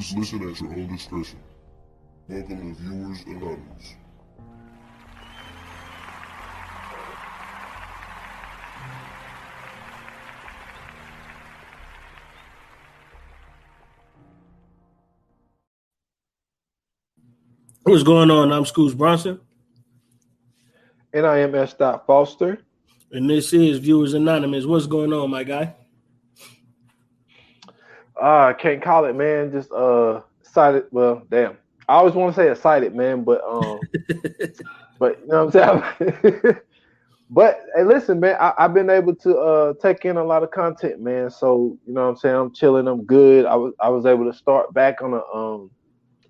Please listen at your own discretion. Welcome to Viewers Anonymous. What's going on? I'm Scoots Bronson. And I am S. Foster. And this is Viewers Anonymous. What's going on, my guy? Can't call it, man. Just excited. Well, damn. I always want to say excited, man, but but you know what I'm saying? But hey, listen, man, I've been able to take in a lot of content, man. So, you know what I'm saying? I'm chilling, I'm good. I was able to start back on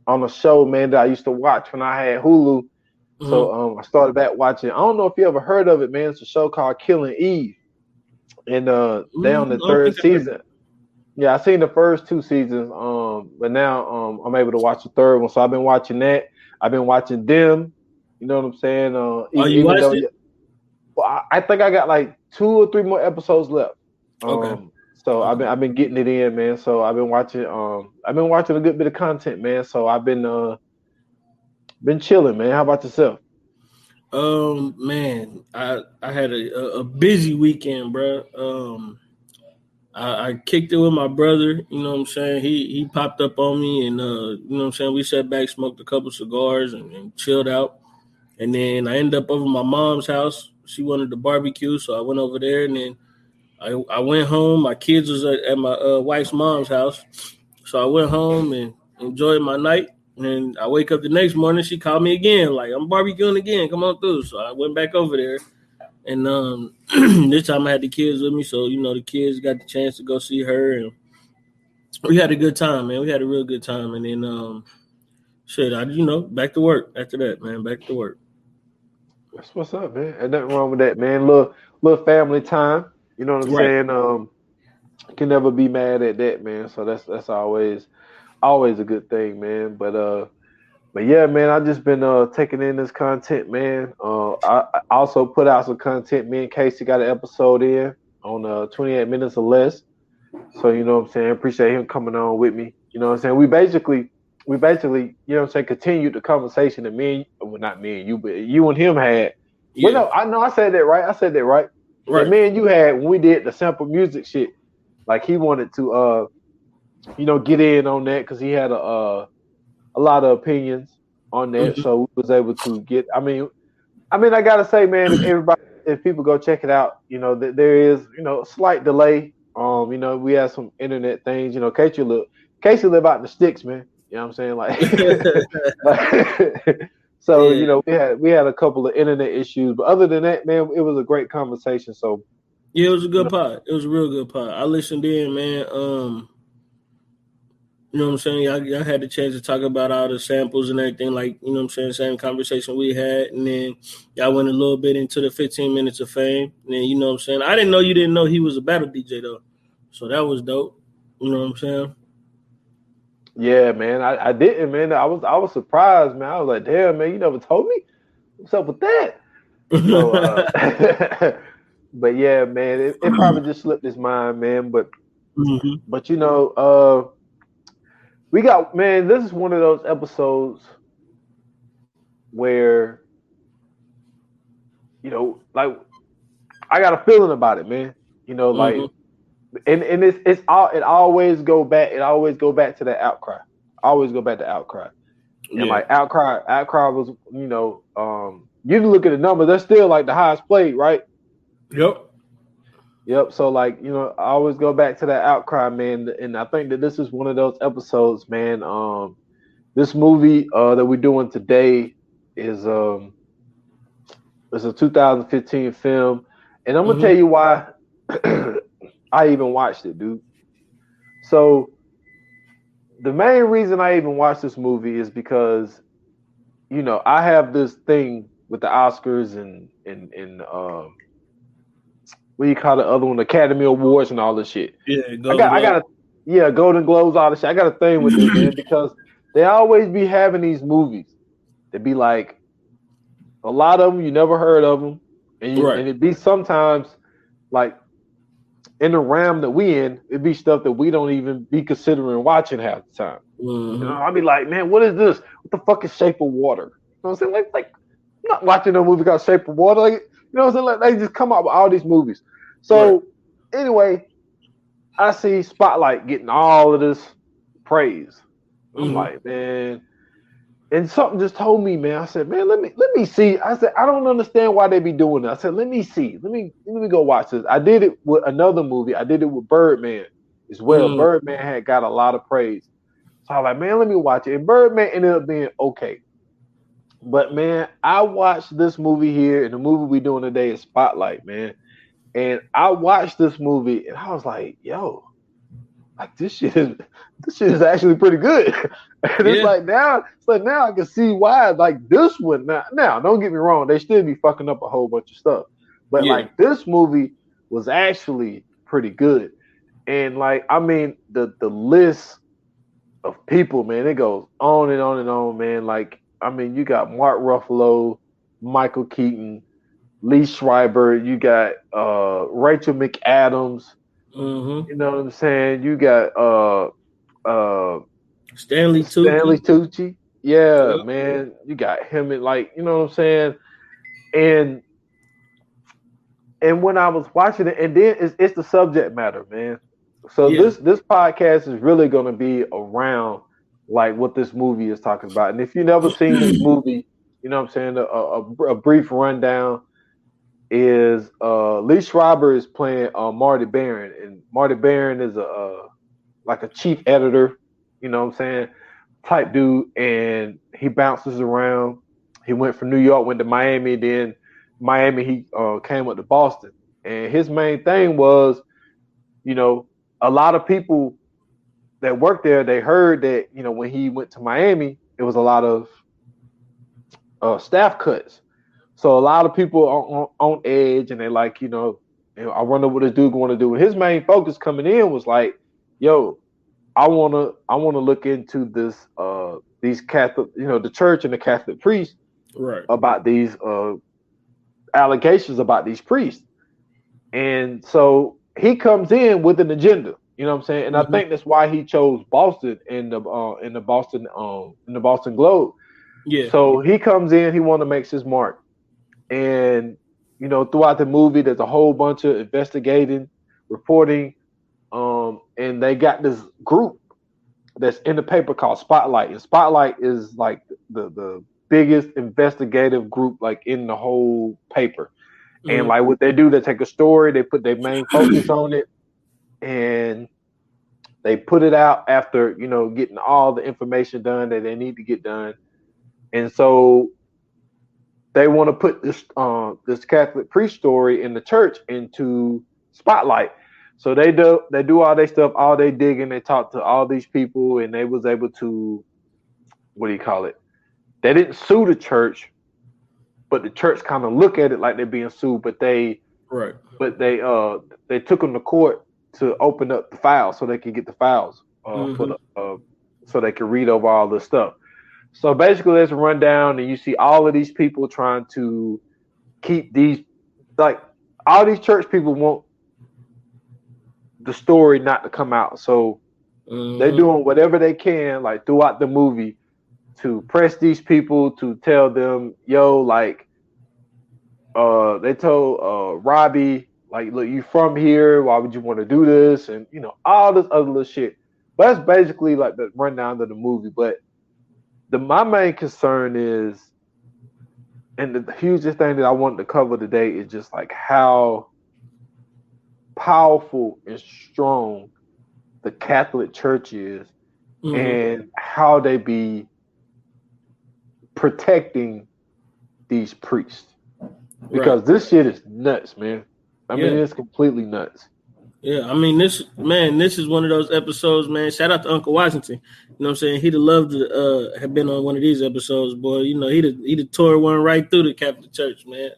a show, man, that I used to watch when I had Hulu. Mm-hmm. So I started back watching. I don't know if you ever heard of it, man. It's a show called Killing Eve. And they on the third season. Yeah, I've seen the first two seasons, but now I'm able to watch the third one. So I've been watching that. I've been watching them. You know what I'm saying? You watched it? Well, I think I got like 2 or 3 more episodes left. Okay. So I've been getting it in, man. So I've been watching a good bit of content, man. So I've been chilling, man. How about yourself? Man, I had a busy weekend, bro. I kicked it with my brother, you know what I'm saying? He popped up on me and you know what I'm saying, we sat back, smoked a couple cigars and chilled out. And then I ended up over my mom's house. She wanted to barbecue, so I went over there and then I went home. My kids was at my wife's mom's house. So I went home and enjoyed my night. And I wake up the next morning, she called me again, like, I'm barbecuing again, come on through. So I went back over there. And this time I had the kids with me, so, you know, the kids got the chance to go see her. And we had a good time, man. We had a real good time. And then, back to work after that, man, back to work. That's what's up, man. Ain't nothing wrong with that, man. Little family time. You know what I'm saying? Can never be mad at that, man. So that's always a good thing, man. But yeah, man, I've just been taking in this content, man. I also put out some content. Me and Casey got an episode in on 28 minutes or less. So you know what I'm saying? Appreciate him coming on with me. You know what I'm saying? We basically, you know what I'm saying, continued the conversation that not me and you, but you and him had. Yeah. Well, I said that right. Right. That me and you had when we did the sample music shit. Like he wanted to get in on that because he had a lot of opinions on that. Mm-hmm. So we was able to get, I mean, I gotta say, man, if people go check it out, you know, there is, you know, a slight delay. You know, we had some internet things, you know, Casey live out in the sticks, man. You know what I'm saying? Like, so, yeah. You know, we had a couple of internet issues, but other than that, man, it was a great conversation. So yeah, it was a good pod. It was a real good pod. I listened in, man. You know what I'm saying? I had the chance to talk about all the samples and everything, like, you know what I'm saying, same conversation we had. And then y'all went a little bit into the 15 minutes of fame. And then, you know what I'm saying? I didn't know you didn't know he was a battle DJ, though. So that was dope. You know what I'm saying? Yeah, man. I didn't, man. I was surprised, man. I was like, damn, man, you never told me? What's up with that? So, but yeah, man, it probably just slipped his mind, man. But you know, we got, man, this is one of those episodes where, you know, like, I got a feeling about it, man. You know, like, and it always go back to that outcry. Always go back to outcry. And like outcry was, you know, you look at the numbers, they're still like the highest played, right? Yep. So like, you know, I always go back to that outcry, man. And I think that this is one of those episodes, man. This movie that we're doing today is a 2015 film, and I'm gonna tell you why I even watched it, dude. So the main reason I even watched this movie is because, you know, I have this thing with the Oscars and what do you call the other one? Academy Awards and all this shit. Yeah, Golden Globes, all this shit. I got a thing with this, man, because they always be having these movies. They be like, a lot of them you never heard of them, and it be sometimes like in the realm that we in, it be stuff that we don't even be considering watching half the time. You know, I'll be like, man, what is this? What the fuck is Shape of Water? You know what I'm saying? Like I'm not watching no movie called Shape of Water. Like, you know what I'm saying? Like, they just come out with all these movies. So anyway, I see Spotlight getting all of this praise. I'm like, man. And something just told me, man. I said, man, let me see. I said, I don't understand why they be doing it. I said, let me see. Let me go watch this. I did it with another movie. I did it with Birdman as well. Birdman had got a lot of praise. So I was like, man, let me watch it. And Birdman ended up being okay. But man, I watched this movie here, and the movie we doing today is Spotlight, man. And I watched this movie, and I was like, yo, like this shit is actually pretty good. And it's like now I can see why. Like this one now, don't get me wrong, they still be fucking up a whole bunch of stuff. But like this movie was actually pretty good. And like, I mean, the list of people, man, it goes on and on and on, man. Like, I mean, you got Mark Ruffalo, Michael Keaton, Lee Schreiber, you got Rachel McAdams. You know what I'm saying? You got Stanley Tucci. Yeah, man. You got him and like, you know what I'm saying? And when I was watching it, and then it's the subject matter, man. So this podcast is really gonna be around like what this movie is talking about. And if you've never seen this movie, you know what I'm saying, a brief rundown is Lee Schreiber is playing Marty Baron, and Marty Baron is like a chief editor, you know what I'm saying, type dude, and he bounces around. He went from New York, went to Miami, then Miami he came up to Boston, and his main thing was, you know, a lot of people that worked there, they heard that, you know, when he went to Miami, it was a lot of staff cuts. So a lot of people are on edge, and they like, you know, I wonder what this dude going to do. And his main focus coming in was like, yo, I wanna look into this these Catholic, you know, the church and the Catholic priests, right, about these allegations about these priests. And so he comes in with an agenda, you know what I'm saying? And I think that's why he chose Boston in the Boston Globe. Yeah. So he comes in, he want to make his mark. And, you know, throughout the movie, there's a whole bunch of investigating, reporting, and they got this group that's in the paper called Spotlight. And Spotlight is like the biggest investigative group like in the whole paper. And like what they do, they take a story, they put their main focus on it, and they put it out after, you know, getting all the information done that they need to get done. And so they want to put this Catholic priest story in the church into Spotlight. So they do all their stuff, all they digging, they talk to all these people, and they was able to, what do you call it? They didn't sue the church, but the church kind of look at it like they're being sued, but they took them to court to open up the files so they could get the files so they could read over all this stuff. So basically, there's a rundown, and you see all of these people trying to keep these, like, all these church people want the story not to come out. So they're doing whatever they can, like, throughout the movie to press these people to tell them, yo, like, they told Robbie, like, look, you from here, why would you want to do this? And, you know, all this other little shit. But that's basically, like, the rundown of the movie. But my main concern is, and the hugest thing that I wanted to cover today is just like how powerful and strong the Catholic Church is, and how they be protecting these priests. Because this shit is nuts, man. I mean, it's completely nuts. Yeah, I mean, this is one of those episodes, man. Shout out to Uncle Washington. You know what I'm saying? He'd have loved to have been on one of these episodes, boy. You know, he'd have tore one right through the Catholic Church, man.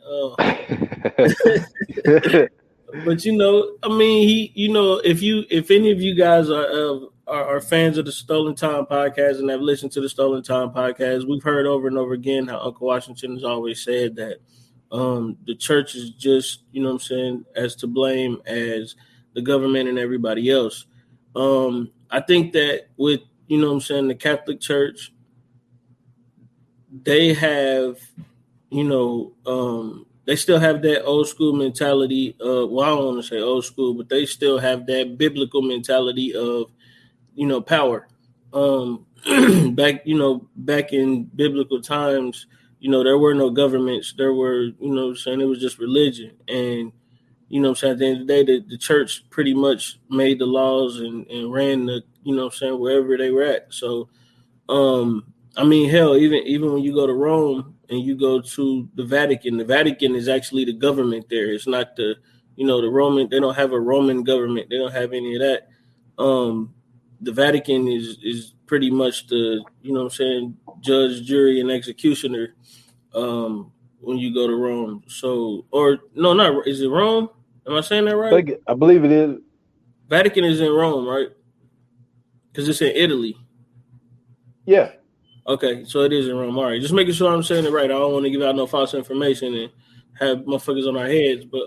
But, you know, I mean, if any of you guys are fans of the Stolen Time podcast and have listened to the Stolen Time podcast, we've heard over and over again how Uncle Washington has always said that the church is just, you know what I'm saying, as to blame as the government and everybody else. I think that with you know what I'm saying, the Catholic Church, they have, you know, they still have that old school mentality. Well, I don't want to say old school, but they still have that biblical mentality of, you know, power. Back in biblical times, you know, there were no governments. There were, you know what I'm saying, it was just religion. And, you know what I'm saying, at the end of the day, the church pretty much made the laws and ran the, you know what I'm saying, wherever they were at. So, I mean, hell, even when you go to Rome and you go to the Vatican is actually the government there. It's not the, you know, the Roman. They don't have a Roman government. They don't have any of that. The Vatican is pretty much the, you know what I'm saying, judge, jury, and executioner. When you go to Rome, so or no, not is it Rome? Am I saying that right? I believe it is. Vatican is in Rome, right? Because it's in Italy. Yeah. Okay, so it is in Rome. All right, just making sure I'm saying it right. I don't want to give out no false information and have motherfuckers on our heads. But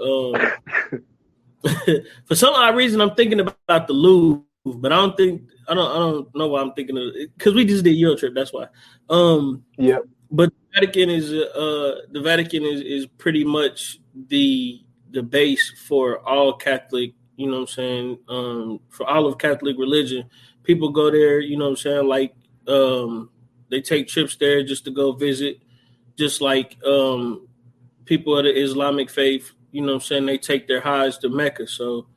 for some odd reason, I'm thinking about the Louvre, but I don't know why I'm thinking of it, because we just did Euro trip. That's why. Yeah. But the Vatican is pretty much the base for all Catholic. You know what I'm saying? For all of Catholic religion, people go there. You know what I'm saying? Like, they take trips there just to go visit, just like people of the Islamic faith. You know what I'm saying? They take their Hajj to Mecca. So,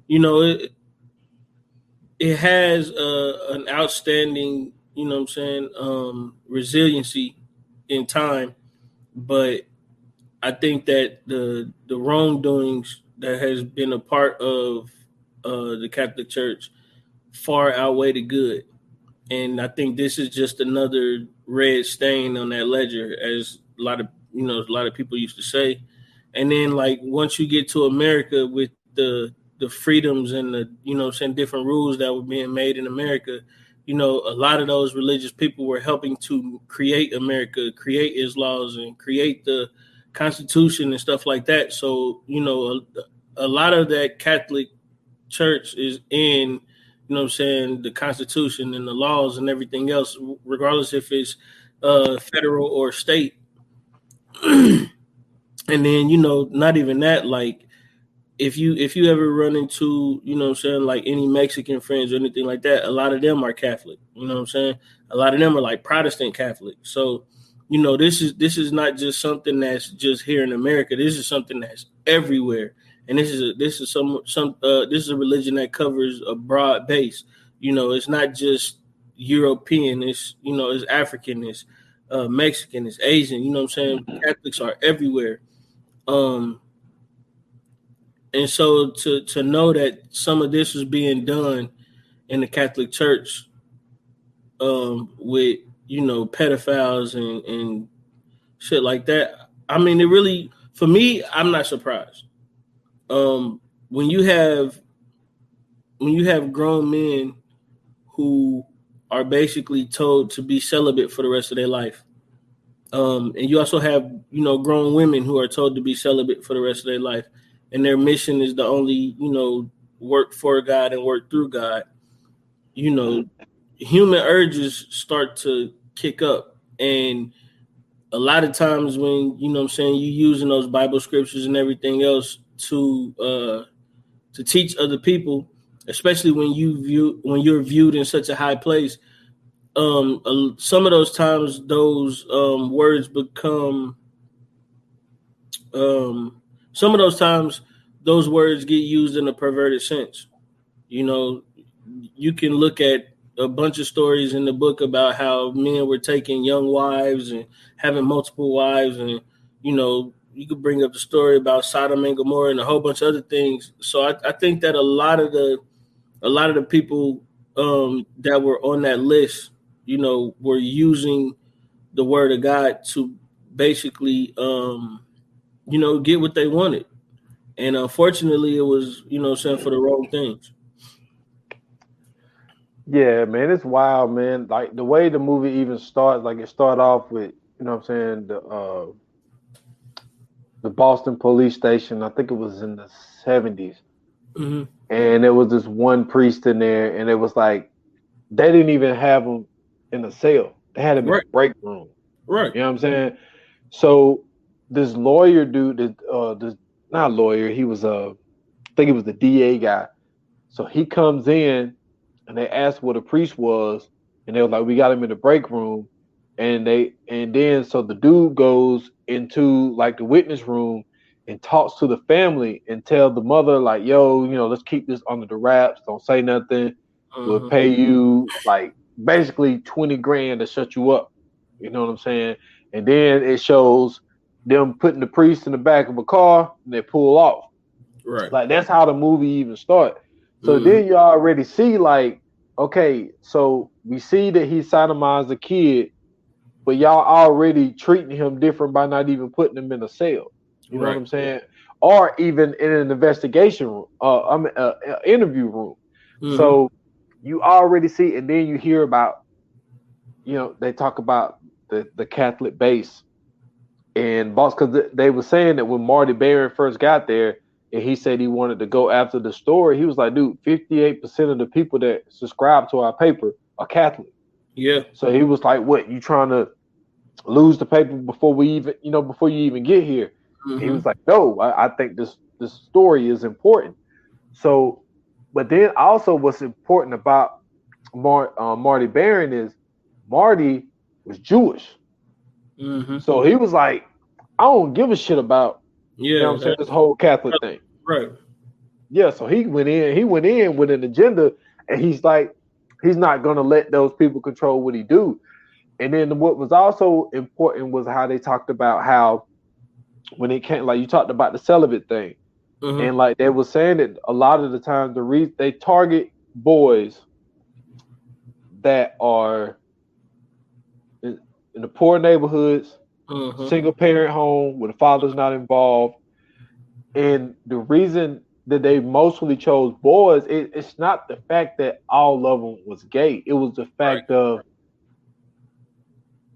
you know, it has an outstanding, you know what I'm saying, resiliency in time. But I think that the wrongdoings that has been a part of the Catholic Church far outweigh the good. And I think this is just another red stain on that ledger, as a lot of people used to say. And then, like, once you get to America with the freedoms and the, you know, saying, different rules that were being made in America, you know, a lot of those religious people were helping to create America, create its laws, and create the Constitution and stuff like that. So, you know, a lot of that Catholic Church is in, you know what I'm saying, the Constitution and the laws and everything else, regardless if it's federal or state. And then, you know, not even that, like, if you ever run into, you know what I'm saying, like any Mexican friends or anything like that, a lot of them are Catholic. You know what I'm saying? A lot of them are like Protestant Catholic. So, you know, this is not just something that's just here in America. This is something that's everywhere. And this is a religion that covers a broad base. You know, it's not just European, it's, you know, it's African, it's Mexican, it's Asian, you know what I'm saying? Catholics are everywhere. And so to know that some of this was being done in the Catholic Church, with, you know, pedophiles and shit like that, I mean, it really, for me, I'm not surprised. When you have grown men who are basically told to be celibate for the rest of their life, and you also have, you know, grown women who are told to be celibate for the rest of their life, and their mission is to only, you know, work for God and work through God, you know, human urges start to kick up. And a lot of times when, you know what I'm saying, you using those Bible scriptures and everything else to teach other people, especially when you're viewed in such a high place, some of those times those words become some of those times those words get used in a perverted sense. You know, you can look at a bunch of stories in the book about how men were taking young wives and having multiple wives, and, you know, you could bring up the story about Sodom and Gomorrah and a whole bunch of other things. So I think that a lot of the people that were on that list, you know, were using the word of God to basically, you know, get what they wanted. And unfortunately, it was, you know, sent for the wrong things. Yeah, man, it's wild, man. Like the way the movie even starts, like it started off with, you know what I'm saying, the Boston police station. I think it was in the 70s. Mm-hmm. And there was this one priest in there, and it was like they didn't even have him in a cell. They had him in Right. the break room. Right. You know what I'm saying? So this lawyer dude, this not lawyer, he was I think he was the DA guy. So he comes in and they asked what a priest was, and they were like, we got him in the break room. And then so the dude goes into like the witness room and talks to the family and tell the mother, like, yo, let's keep this under the wraps, don't say nothing. We'll pay you like basically 20 grand to shut you up. You know what I'm saying? And then it shows them putting the priest in the back of a car and they pull off. Right. Like that's how the movie even starts. So then you already see like, okay, so we see that he sodomized a kid, but y'all already treating him different by not even putting him in a cell. You know what I'm saying? Or even in an investigation room, interview room. So you already see, and then you hear about, they talk about the Catholic base and boss, because they were saying that when Marty Baron first got there, and he said he wanted to go after the story, he was like, dude, 58% of the people that subscribe to our paper are Catholic. Yeah. So he was like, what, you trying to lose the paper before we even, before you even get here? He was like, no, I think this story is important. So, but then also what's important about Marty Baron is Marty was Jewish. So he was like, I don't give a shit about, I'm saying, this whole Catholic thing. Right. Yeah, so he went in with an agenda, and he's like, he's not going to let those people control what he do. And then what was also important was how they talked about how when it came, like you talked about the celibate thing, and like they were saying that a lot of the times they target boys that are in the poor neighborhoods, single parent home where the father's not involved. And the reason that they mostly chose boys, it's not the fact that all of them was gay. It was the fact of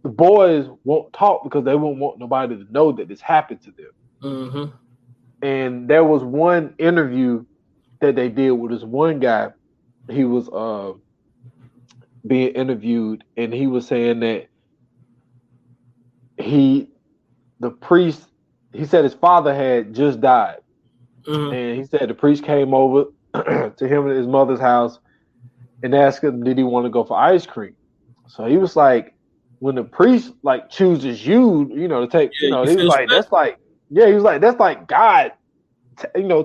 the boys won't talk because they won't want nobody to know that this happened to them. And there was one interview that they did with this one guy. He was being interviewed, and he was saying that the priest, he said his father had just died. And he said the priest came over to him at his mother's house and asked him, did he want to go for ice cream? So he was like, when the priest like chooses you, to take, he was like, that's like, he was like, that's like God,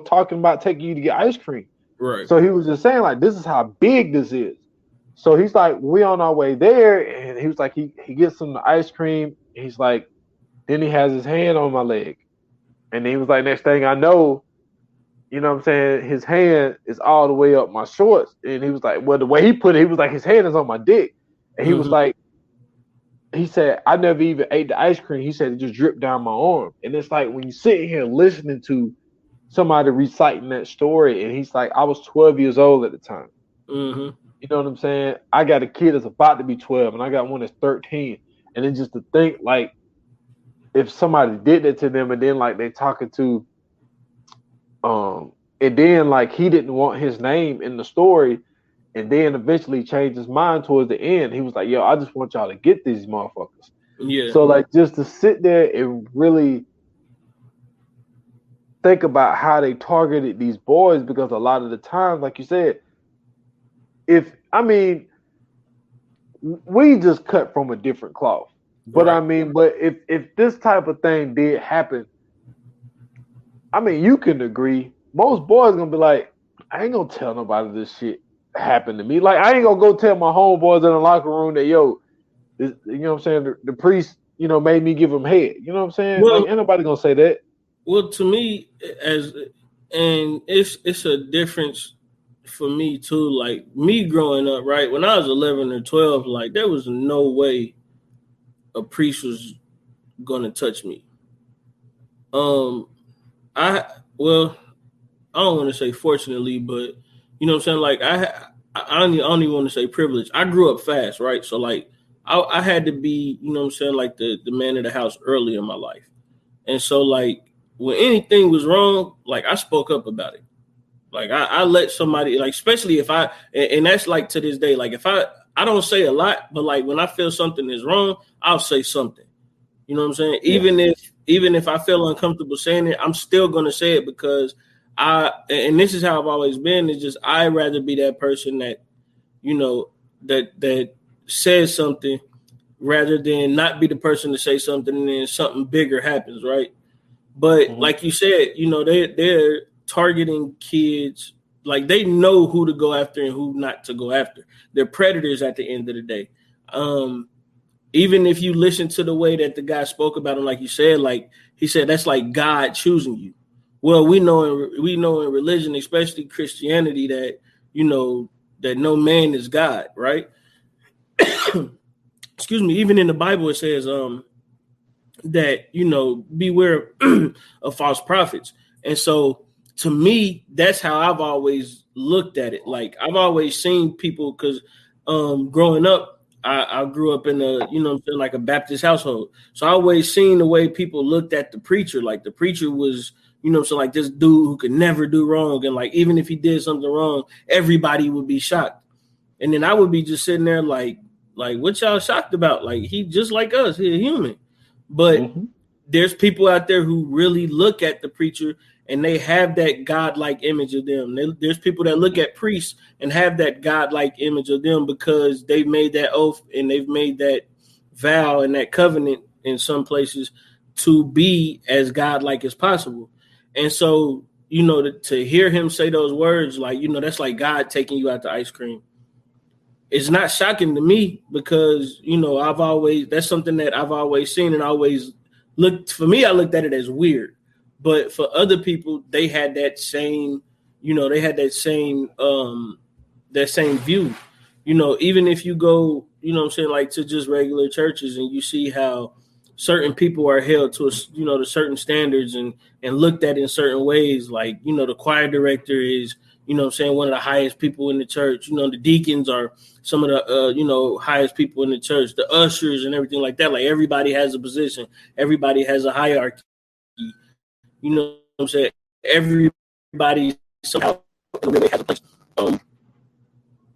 talking about taking you to get ice cream. Right. So he was just saying like, this is how big this is. So he's like, we on our way there, and he was like, he gets some ice cream. He's like, then he has his hand on my leg, and he was like, next thing I know, his hand is all the way up my shorts. And he was like, well, the way he put it, he was like, his hand is on my dick. And he was like, he said, I never even ate the ice cream. He said, it just dripped down my arm. And it's like, when you sit here listening to somebody reciting that story, and he's like, I was 12 years old at the time. You know what I'm saying? I got a kid that's about to be 12, and I got one that's 13. And then just to think, like, if somebody did that to them, and then like they talking to, and then like he didn't want his name in the story, and then eventually changed his mind towards the end. He was like, yo, I just want y'all to get these motherfuckers. Yeah. So like just to sit there and really think about how they targeted these boys, because a lot of the times, like you said, we just cut from a different cloth. But but if this type of thing did happen, you can agree, most boys gonna be like, I ain't gonna tell nobody this shit happened to me. Like, I ain't gonna go tell my homeboys in the locker room that, yo, this, you know what I'm saying, the priest, made me give him head. You know what I'm saying? Well, like, ain't nobody gonna say that. Well, to me, it's a difference for me too. Like me growing up, right? When I was 11 or 12, like there was no way a priest was gonna touch me. I don't want to say fortunately, but you know what I'm saying? Like I don't even want to say privilege. I grew up fast, right? So like I had to be, you know what I'm saying, like the man of the house early in my life. And so like when anything was wrong, like I spoke up about it. Like I let somebody, like, especially if and that's like to this day, like if I don't say a lot, but like when I feel something is wrong, I'll say something. You know what I'm saying? Yeah. Even if I feel uncomfortable saying it, I'm still gonna say it because and this is how I've always been, is just I'd rather be that person that, you know, that says something rather than not be the person to say something and then something bigger happens, right? But like you said, you know, they're targeting kids, like they know who to go after and who not to go after. They're predators at the end of the day. Even if you listen to the way that the guy spoke about him, like you said, like he said, that's like God choosing you. Well, we know in religion, especially Christianity, that, you know, that no man is God, right? Excuse me. Even in the Bible, it says that, you know, beware of false prophets. And so to me, that's how I've always looked at it. Like I've always seen people, because growing up, I grew up in a, you know, like a Baptist household. So I always seen the way people looked at the preacher. Like the preacher was, you know, so like this dude who could never do wrong. And like, even if he did something wrong, everybody would be shocked. And then I would be just sitting there like what y'all shocked about? Like, he just like us, he's a human. But there's people out there who really look at the preacher and they have that godlike image of them. There's people that look at priests and have that godlike image of them because they've made that oath and they've made that vow and that covenant in some places to be as godlike as possible. And so, you know, to hear him say those words, like, you know, that's like God taking you out to ice cream. It's not shocking to me because, you know, that's something that I've always seen and always looked, for me, I looked at it as weird. But for other people, they had that same, you know, that same view. You know, even if you go, you know what I'm saying, like to just regular churches and you see how certain people are held to, you know, to certain standards and looked at in certain ways. Like, you know, the choir director is, you know what I'm saying, one of the highest people in the church. You know, the deacons are some of the, you know, highest people in the church, the ushers and everything like that. Like everybody has a position. Everybody has a hierarchy. You know what I'm saying? Everybody somehow really has a place.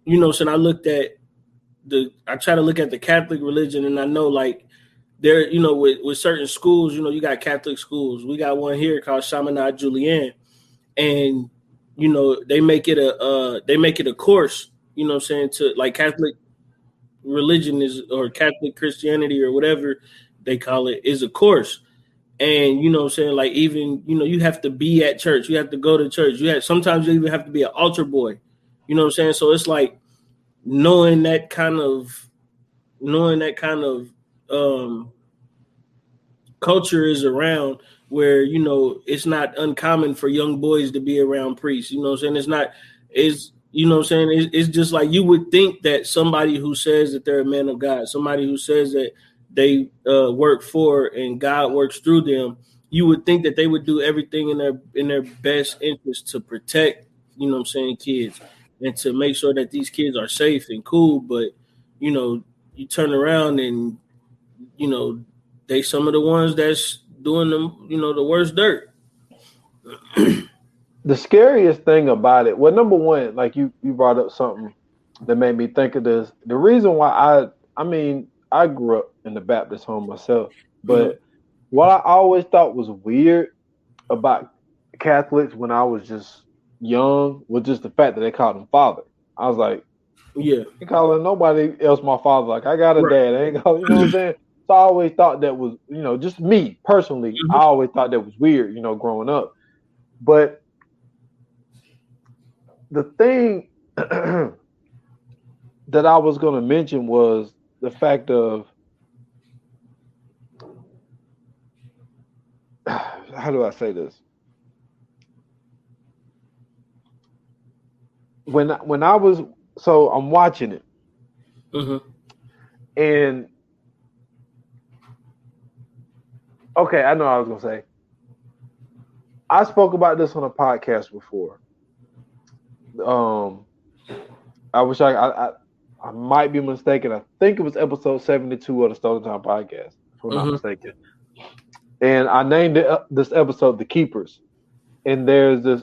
You know, so I try to look at the Catholic religion, and I know like there, you know, with certain schools, you know, you got Catholic schools. We got one here called Chaminade Julienne, and you know, they make it a course, you know what I'm saying, to like Catholic religion is, or Catholic Christianity or whatever they call it, is a course. And you know what I'm saying, like even, you know, you have to be at church, you have to go to church, sometimes you even have to be an altar boy, you know what I'm saying? So it's like knowing that kind of culture is around, where, you know, it's not uncommon for young boys to be around priests. You know what I'm saying? You know what I'm saying? It's just like you would think that somebody who says that they're a man of God, somebody who says that they work for and God works through them, you would think that they would do everything in their best interest to protect, you know what I'm saying, kids, and to make sure that these kids are safe and cool. But, you know, you turn around and, you know, they some of the ones that's doing them, you know, the worst dirt. The scariest thing about it, well, number one, like you brought up something that made me think of this. The reason why I mean, I grew up in the Baptist home myself, but what I always thought was weird about Catholics when I was just young was just the fact that they called him father. I was like, yeah, they calling nobody else my father. Like, I got a dad. I ain't calling, you know what I'm saying? So I always thought that was, you know, just me personally, I always thought that was weird, you know, growing up. But the thing that I was going to mention was the fact of, how do I say this? When I was, so I'm watching it, and okay, I know what I was gonna say. I spoke about this on a podcast before. I wish I might be mistaken. I think it was episode 72 of the Stolen Time podcast, if I'm not mistaken. And I named this episode "The Keepers." And there's this.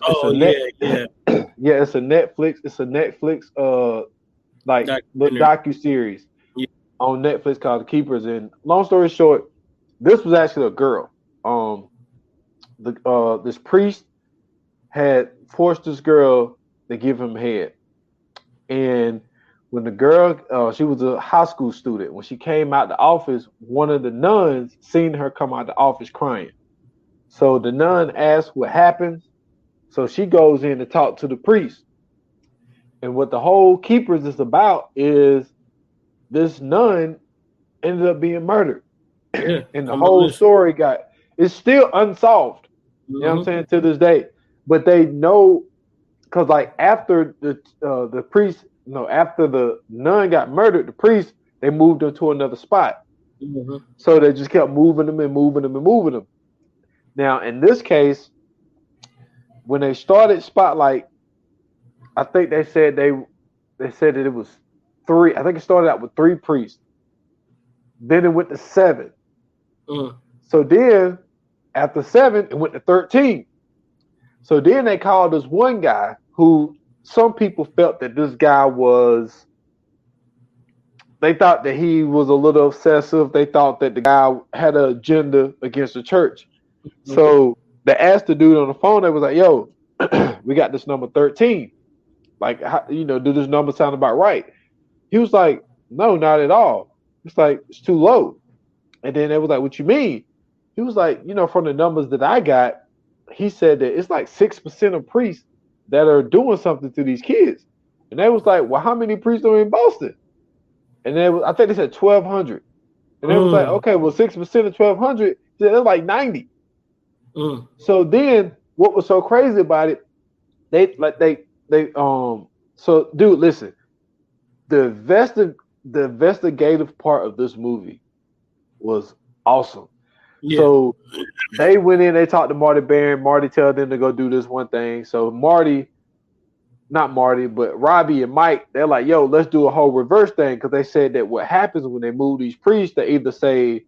It's a Netflix like the docu-series on Netflix called The Keepers. And long story short, this was actually a girl. This priest had forced this girl to give him head. And when the girl, she was a high school student. When she came out the office, one of the nuns seen her come out the office crying. So the nun asked what happened. So she goes in to talk to the priest. And what the whole Keepers is about is this nun ended up being murdered. Yeah, and the whole story it's still unsolved. You know what I'm saying, to this day. But they know, because like after the priest, after the nun got murdered, the priest, they moved him to another spot. So they just kept moving them and moving them and moving them. Now in this case, when they started Spotlight, I think they said that it was 3. I think it started out with 3 priests. Then it went to 7. So then after 7, it went to 13. So then they called this one guy who some people felt that this guy was. They thought that he was a little obsessive. They thought that the guy had an agenda against the church. So they asked the dude on the phone. They was like, "Yo, we got this number 13. Like, do this number sound about right?" He was like, "No, not at all. It's like, it's too low." And then they was like, "What you mean?" He was like, "From the numbers that I got," he said that it's like 6% of priests that are doing something to these kids. And they was like, "Well, how many priests are in Boston?" And then I think they said 1,200. And they was like, "Okay, well, 6% of 1,200, they're like 90. So then what was so crazy about it, so dude, listen, the investigative part of this movie was awesome. Yeah. So they went in, they talked to Marty Baron. Marty told them to go do this one thing. So Robbie and Mike, they're like, "Yo, let's do a whole reverse thing," because they said that what happens when they move these priests, they either say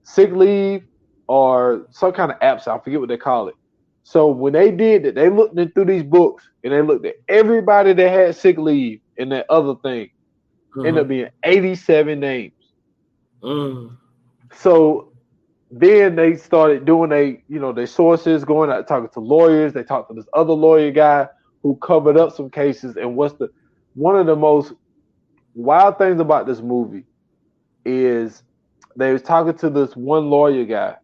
sick leave or some kind of absence. I forget what they call it. So when they did that, they looked through these books and they looked at everybody that had sick leave and that other thing. Ended up being 87 names. So then they started doing their sources, going out talking to lawyers. They talked to this other lawyer guy who covered up some cases. And one of the most wild things about this movie is they was talking to this one lawyer guy,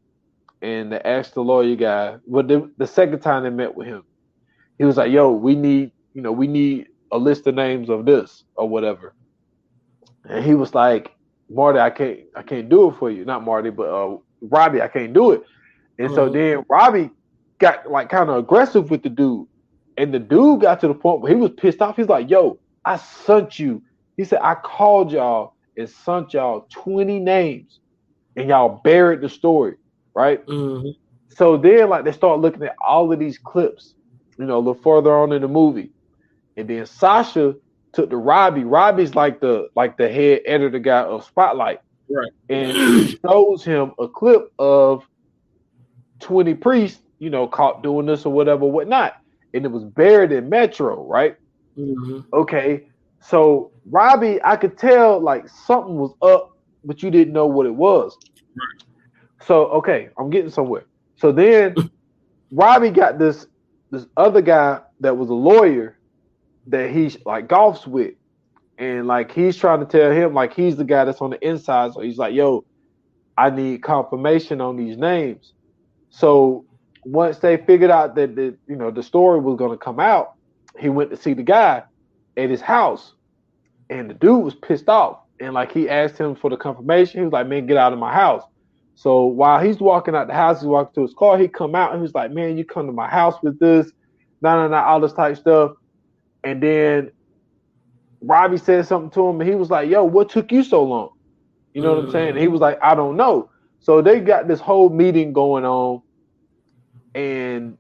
and they asked the lawyer guy, the second time they met with him, he was like, "Yo, we need a list of names of this or whatever." And he was like, "Marty, I can't do it for you." Not Marty, but Robbie, "I can't do it." And so then Robbie got like kind of aggressive with the dude. And the dude got to the point where he was pissed off. He's like, "Yo, I sent you." He said, "I called y'all and sent y'all 20 names and y'all buried the story." Right? So then like they start looking at all of these clips, a little further on in the movie. And then Sasha took to Robbie. Robbie's like the head editor guy of Spotlight. Right. And he shows him a clip of 20 priests, caught doing this or whatnot. And it was buried in Metro, right? Okay. So Robbie, I could tell like something was up, but you didn't know what it was. Right. So, okay, I'm getting somewhere. So then Robbie got this other guy that was a lawyer that he like golfs with. And like he's trying to tell him like he's the guy that's on the inside. So he's like, "Yo, I need confirmation on these names." So once they figured out that the story was going to come out, he went to see the guy at his house, and the dude was pissed off. And like he asked him for the confirmation. He was like, "Man, get out of my house." So while he's walking out the house, he's walking to his car. He come out and he's like, "Man, you come to my house with this, all this type stuff." And then Robbie said something to him, and he was like, "Yo, what took you so long?" You know what I'm saying? And he was like, "I don't know." So they got this whole meeting going on, and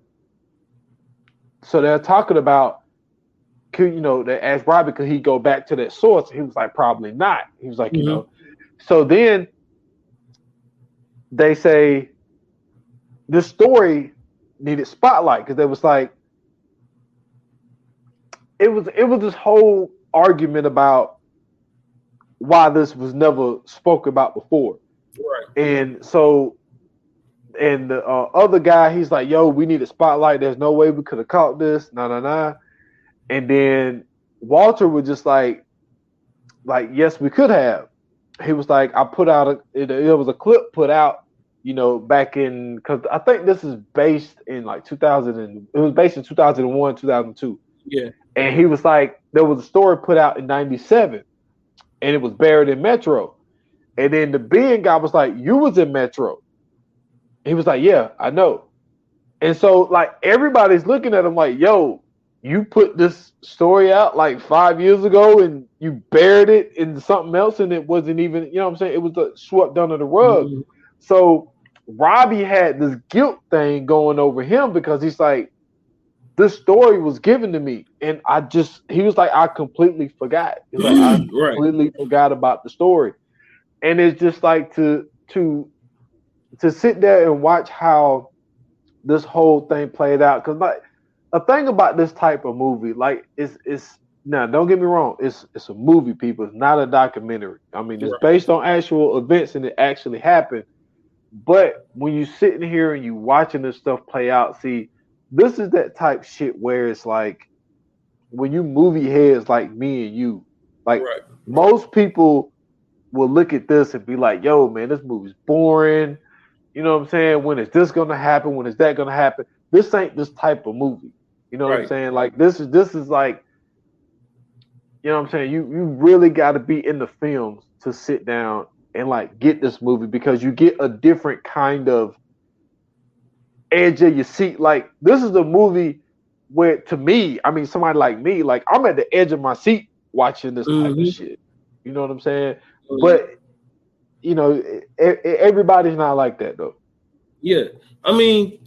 so they're talking about, they asked Robbie, could he go back to that source? He was like, "Probably not." He was like, So then they say this story needed spotlight because they was like, it was this whole argument about why this was never spoke about before. Right. And so, and the other guy, he's like, yo, we need a spotlight. There's no way we could have caught this. Nah. And then Walter was just like, yes, we could have. He was like, I put out it was a clip put out, back in, because I think this is based in like 2000, and it was based in 2001, 2002. Yeah. And he was like, there was a story put out in 97, and it was buried in Metro. And then the being guy was like, you was in Metro. He was like, yeah, I know. And so like everybody's looking at him like, yo, you put this story out like 5 years ago and you buried it in something else, and it wasn't even, you know what I'm saying? It was swept under the rug. Mm-hmm. So Robbie had this guilt thing going over him because he's like, this story was given to me, and he was like, I completely forgot. He's like, I completely forgot about the story. And it's just like to sit there and watch how this whole thing played out. Because like a thing about this type of movie, like it's now, don't get me wrong, it's a movie, people. It's not a documentary. I mean, it's based on actual events and it actually happened. But when you sitting here and you watching this stuff play out, see, this is that type shit where it's like when you movie heads like me and you, like most people will look at this and be like, yo, man, this movie's boring. You know what I'm saying? When is this gonna happen? When is that gonna happen? This ain't this type of movie. You know what I'm saying? Like this is like, you know what I'm saying? You really gotta be in the films to sit down and like get this movie, because you get a different kind of edge of your seat. Like this is a movie where, to me, I mean, somebody like me, like I'm at the edge of my seat watching this type of shit. You know what I'm saying? But everybody's not like that though. Yeah, I mean,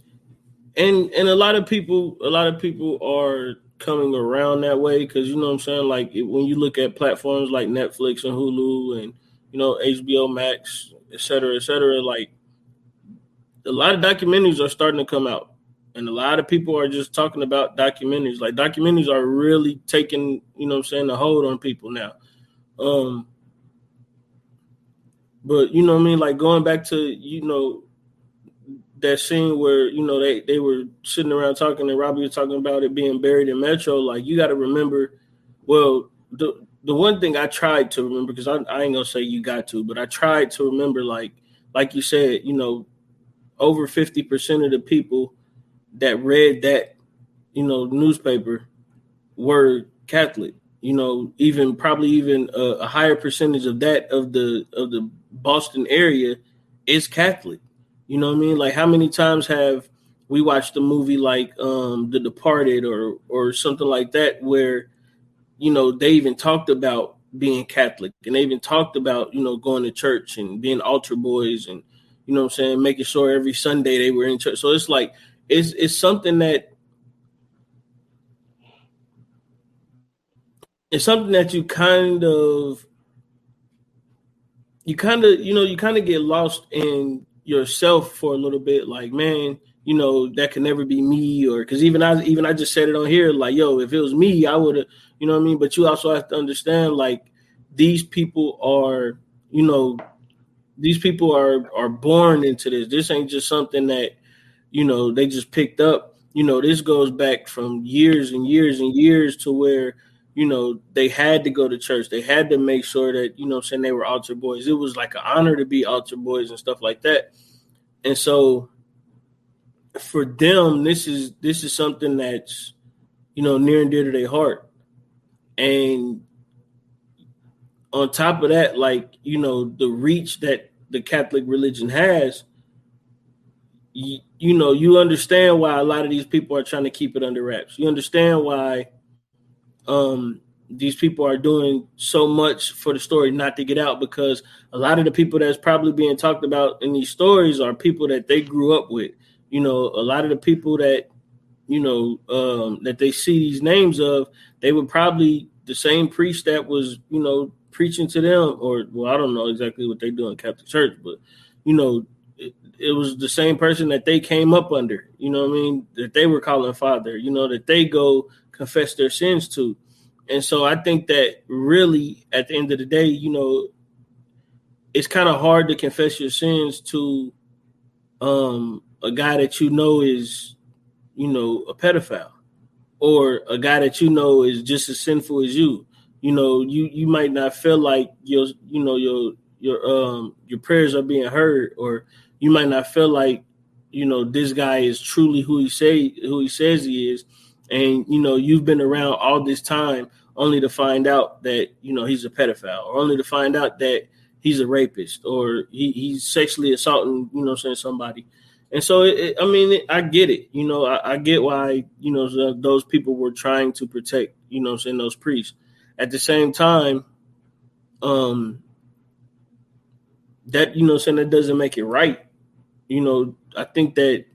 and a lot of people are coming around that way, because you know what I'm saying. Like when you look at platforms like Netflix and Hulu and HBO Max, et cetera, like a lot of documentaries are starting to come out, and a lot of people are just talking about documentaries. Like documentaries are really taking, the hold on people now. But you know what I mean? Like going back to, that scene where, they were sitting around talking and Robbie was talking about it being buried in Metro. Like you got to remember, well, the one thing I tried to remember, because I ain't gonna say you got to, but I tried to remember, like you said, over 50% of the people that read that, newspaper were Catholic. Probably even a higher percentage of that of the Boston area is Catholic. You know what I mean? Like how many times have we watched a movie like The Departed or something like that, where they even talked about being Catholic, and they even talked about going to church and being altar boys, and making sure every Sunday they were in church. So it's like it's something that you kind of get lost in yourself for a little bit. Like, man, that could never be me, or because even I just said it on here, like, yo, if it was me, I would have, you know what I mean? But you also have to understand, like, these people are, are born into this. This ain't just something that, they just picked up. This goes back from years and years and years to where, they had to go to church. They had to make sure that, they were altar boys. It was like an honor to be altar boys and stuff like that. And so for them, this is something that's, near and dear to their heart. And on top of that, like, the reach that the Catholic religion has, you understand why a lot of these people are trying to keep it under wraps. You understand why these people are doing so much for the story not to get out, because a lot of the people that's probably being talked about in these stories are people that they grew up with. A lot of the people that, that they see these names of, they were probably the same priest that was, preaching to them, or, well, I don't know exactly what they do in Catholic Church, but, it was the same person that they came up under, that they were calling Father, that they go confess their sins to. And so I think that really at the end of the day, it's kind of hard to confess your sins to a guy that is, a pedophile, or a guy that is just as sinful as you. You might not feel like your prayers are being heard, or you might not feel like this guy is truly who he says he is, and you've been around all this time only to find out that he's a pedophile, or only to find out that he's a rapist, or he's sexually assaulting somebody. And so I get it. I get why those people were trying to protect those priests. At the same time, that that doesn't make it right. I think that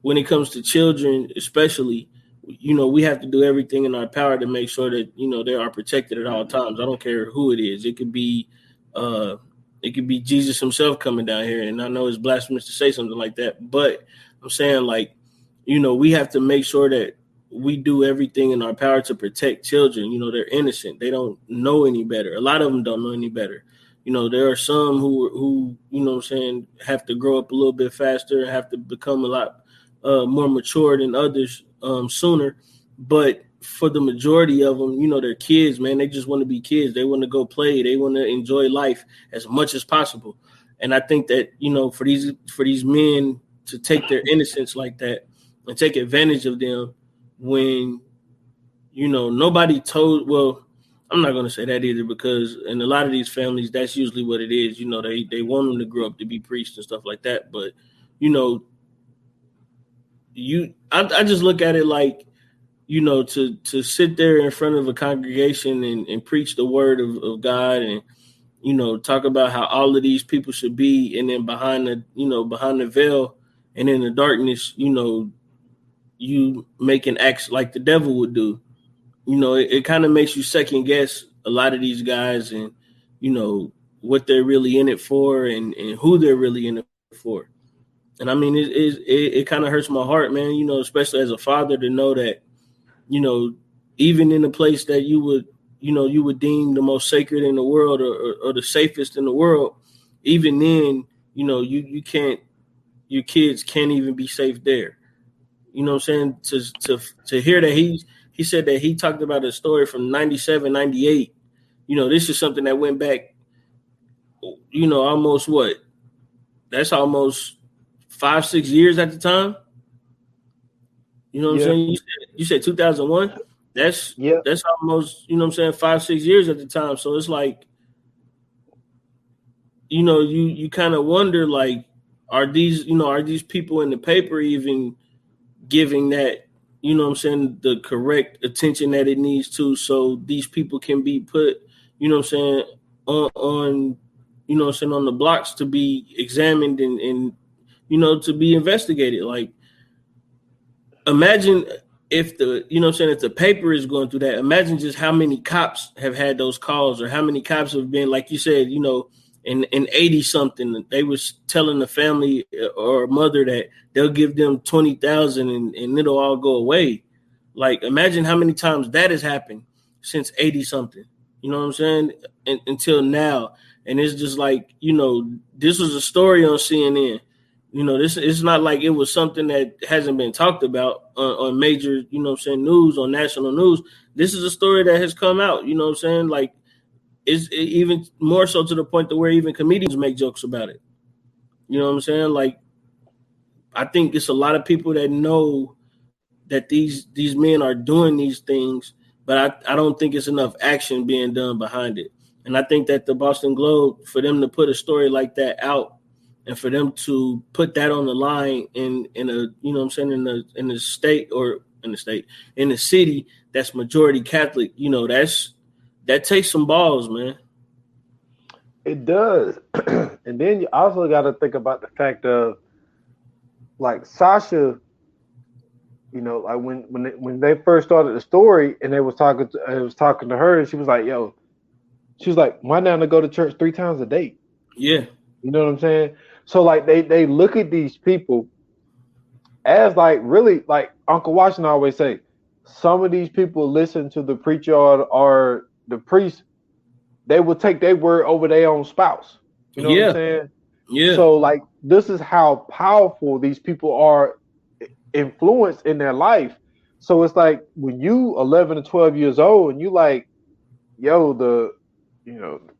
when it comes to children, especially, we have to do everything in our power to make sure that they are protected at all times. I don't care who it is. It could be Jesus himself coming down here, and I know it's blasphemous to say something like that, but I'm saying, like, we have to make sure that we do everything in our power to protect children. They're innocent. They don't know any better. A lot of them don't know any better. There are some who have to grow up a little bit faster, have to become a lot more mature than others sooner. But for the majority of them, they're kids, man. They just want to be kids. They want to go play. They want to enjoy life as much as possible. And I think that, for these men to take their innocence like that and take advantage of them when, nobody told, well, I'm not going to say that either, because in a lot of these families, that's usually what it is. They want them to grow up to be priests and stuff like that. But, I just look at it like, to sit there in front of a congregation and preach the word of God, and, talk about how all of these people should be. And then behind the veil and in the darkness, you making acts like the devil would do. It kind of makes you second guess a lot of these guys, and, what they're really in it for, and who they're really in it for. And I mean, it kind of hurts my heart, man, especially as a father, to know that, even in a place that you would deem the most sacred in the world, or the safest in the world, even then, you can't, your kids can't even be safe there. You know what I'm saying? To hear that he said that he talked about a story from 97, 98. This is something that went back, almost what? That's almost 5-6 years at the time. You know what I'm saying? You said 2001. That's almost, 5-6 years at the time. So it's like, you kind of wonder, like, are these people in the paper even giving that, the correct attention that it needs to, so these people can be put, on on the blocks to be examined and to be investigated. Like, imagine if if the paper is going through that, imagine just how many cops have had those calls, or how many cops have been, like you said, in 80 something, they was telling the family or mother that they'll give them 20,000 and it'll all go away. Like, imagine how many times that has happened since 80 something, you know what I'm saying? Until now. And it's just like, this was a story on CNN. This, it's not like it was something that hasn't been talked about on major, news, on national news. This is a story that has come out, like, it's even more so to the point to where even comedians make jokes about it. You know what I'm saying? Like, I think it's a lot of people that know that these men are doing these things, but I don't think it's enough action being done behind it. And I think that the Boston Globe, for them to put a story like that out, and for them to put that on the line in a, in the state, or in the city that's majority Catholic, that takes some balls, man. It does. And then you also got to think about the fact of, like, Sasha, like when they first started the story, and they was talking to her, and she was like, why not to go to church 3 times a day? Yeah. You know what I'm saying? So, like, they look at these people as, like, really, like Uncle Washington always say, some of these people listen to the preacher or the priest, they will take their word over their own spouse. You know what I'm saying? Yeah. So like this is how powerful these people are influenced in their life. So it's like when you 11 or 12 years old and you like, yo, the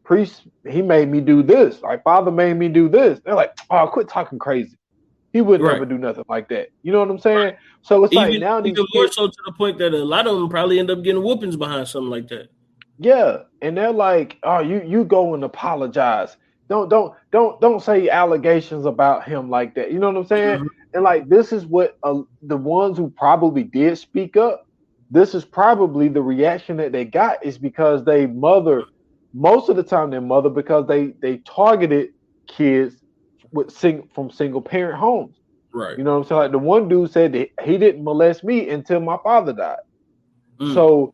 priest, he made me do this. Like father made me do this. They're like, oh, quit talking crazy. He would never do nothing like that. You know what I'm saying? Right. So it's even, like now these even more so to the point that a lot of them probably end up getting whoopings behind something like that. Yeah, and they're like, "Oh, you go and apologize. Don't say allegations about him like that." You know what I'm saying? Mm-hmm. And like this is what the ones who probably did speak up. This is probably the reaction that they got is because they mother most of the time their mother because they targeted kids from single parent homes. Right. You know what I'm saying? Like the one dude said that he didn't molest me until my father died. So.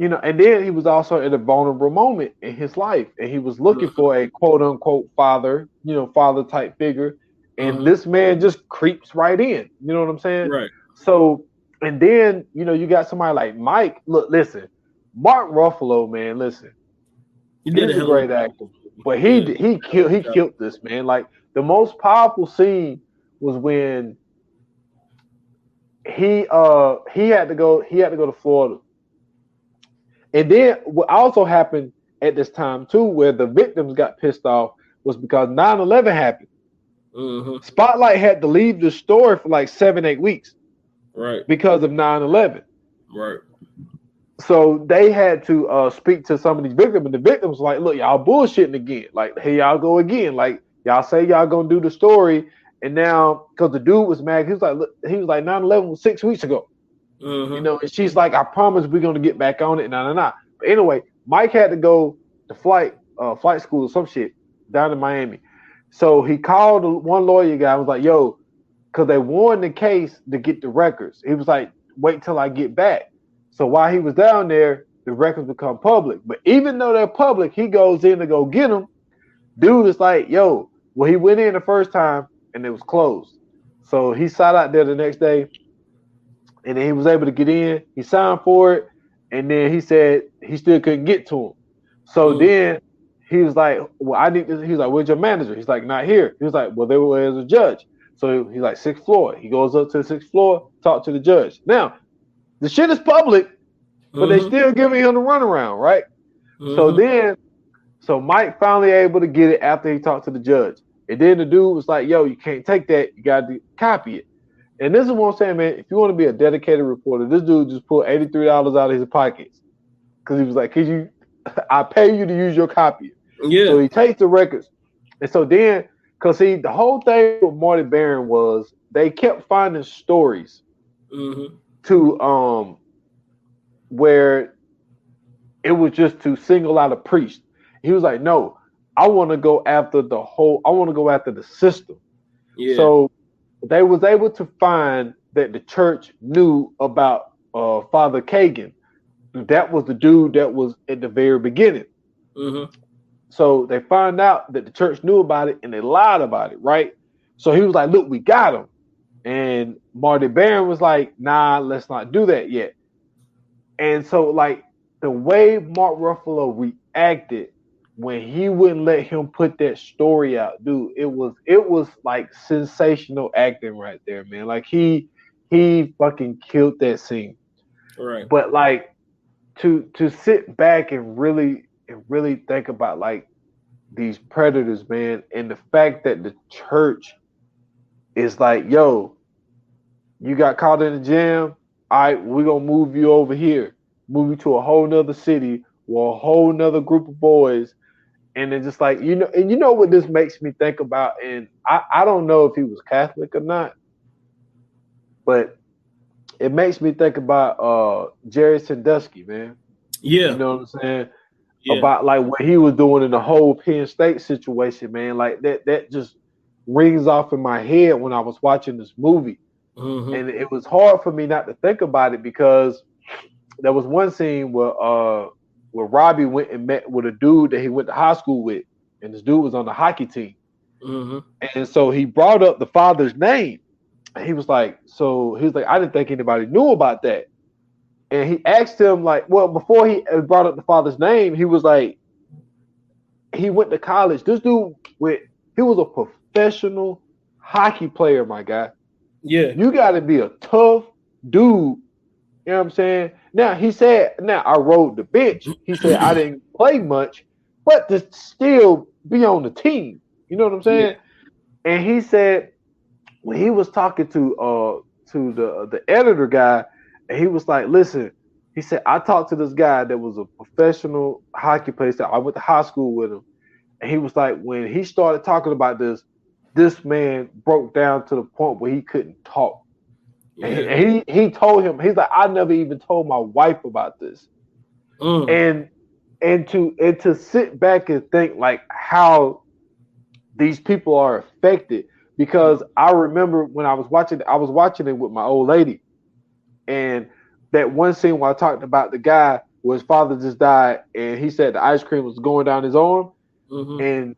And then he was also at a vulnerable moment in his life, and he was looking for a quote unquote father, father type figure. And this man just creeps right in. You know what I'm saying? Right. So, and then, you got somebody like Mike. Look, listen, Mark Ruffalo, man, listen. He's a great actor. But he killed this, man. Like the most powerful scene was when he had to go to Florida. And then what also happened at this time too, where the victims got pissed off, was because 9/11 happened. Mm-hmm. Spotlight had to leave the story for like 7-8 weeks, right? Because of 9/11, right? So they had to speak to some of these victims, and the victims were like, "Look, y'all bullshitting again. Like, here y'all go again. Like, y'all say y'all gonna do the story, and now because the dude was mad, he was like 9/11 was 6 weeks ago." Mm-hmm. And she's like, I promise we're gonna get back on it. Nah. But anyway, Mike had to go to flight school or some shit down in Miami. So he called one lawyer guy and was like, yo, because they won the case to get the records. He was like, wait till I get back. So while he was down there, the records become public. But even though they're public, he goes in to go get them. Dude is like, yo, well, he went in the first time and it was closed. So he sat out there the next day. And then he was able to get in. He signed for it, and then he said he still couldn't get to him. So then he was like, "Well, I need this." He's like, "Where's your manager?" He's like, "Not here." He was like, "Well, there was a judge." So he's like, 6th floor. He goes up to the 6th floor, talk to the judge. Now, the shit is public, but they still giving him the runaround, right? So Mike finally able to get it after he talked to the judge, and then the dude was like, "Yo, you can't take that. You got to copy it." And this is what I'm saying, man. If you want to be a dedicated reporter, this dude just pulled $83 out of his pockets because he was like, I pay you to use your copy. Yeah. So he takes the records. And so then, because the whole thing with Marty Baron was they kept finding stories to where it was just to single out a priest. He was like, no, I want to go after the system. Yeah. So they was able to find that the church knew about Father Kagan. That was the dude that was at the very beginning. So they found out that the church knew about it and they lied about it, right? So he was like, look, we got him. And Marty Baron was like, nah, let's not do that yet. And so like the way Mark Ruffalo reacted when he wouldn't let him put that story out, dude, it was like sensational acting right there, man. Like he fucking killed that scene. Right. But like to sit back and really think about like these predators, man, and the fact that the church is like, yo, you got caught in a jam, all right, we're gonna move you over here, move you to a whole nother city or a whole nother group of boys. And it's just like, and you know what this makes me think about? And I don't know if he was Catholic or not, but it makes me think about Jerry Sandusky, man. Yeah. You know what I'm saying? Yeah. About like what he was doing in the whole Penn State situation, man. Like that just rings off in my head when I was watching this movie. And it was hard for me not to think about it because there was one scene where Robbie went and met with a dude that he went to high school with, and this dude was on the hockey team. And so he brought up the father's name. And he was like, I didn't think anybody knew about that. And he asked him, like, well, before he brought up the father's name, he was like, he went to college. This dude he was a professional hockey player, my guy. Yeah. You got to be a tough dude. You know what I'm saying? Now, he said, I rode the bench. He said, I didn't play much, but to still be on the team. You know what I'm saying? Yeah. And he said, when he was talking to the editor guy, and he was like, listen, he said, I talked to this guy that was a professional hockey player. I went to high school with him. And he was like, when he started talking about this man broke down to the point where he couldn't talk. Yeah. And he told him, he's like, I never even told my wife about this. And to sit back and think like how these people are affected, because I remember when I was watching it with my old lady, and that one scene where I talked about the guy where his father just died, and he said the ice cream was going down his arm, and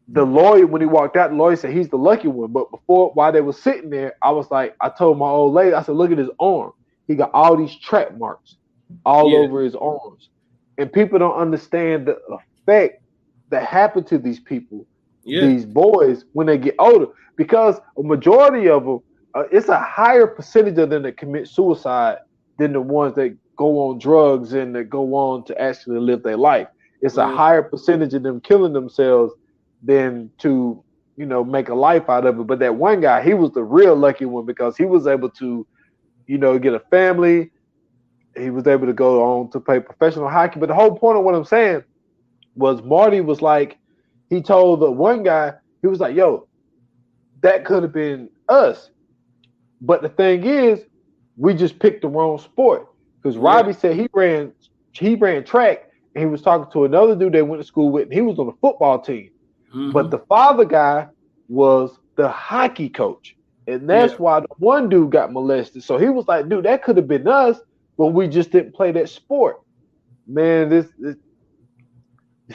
the lawyer, when he walked out, the lawyer said he's the lucky one. But while they were sitting there, I was like, I told my old lady, I said, look at his arm. He got all these track marks all over his arms. And people don't understand the effect that happened to these people, these boys, when they get older. Because a majority of them, it's a higher percentage of them that commit suicide than the ones that go on drugs and that go on to actually live their life. It's a higher percentage of them killing themselves than to, make a life out of it. But that one guy, he was the real lucky one because he was able to, get a family. He was able to go on to play professional hockey. But the whole point of what I'm saying was Marty was like, he told the one guy, he was like, yo, that could have been us. But the thing is, we just picked the wrong sport. Because Robbie said he ran track, and he was talking to another dude they went to school with, and he was on the football team. But the father guy was the hockey coach. And that's why the one dude got molested. So he was like, dude, that could have been us, but we just didn't play that sport. Man, this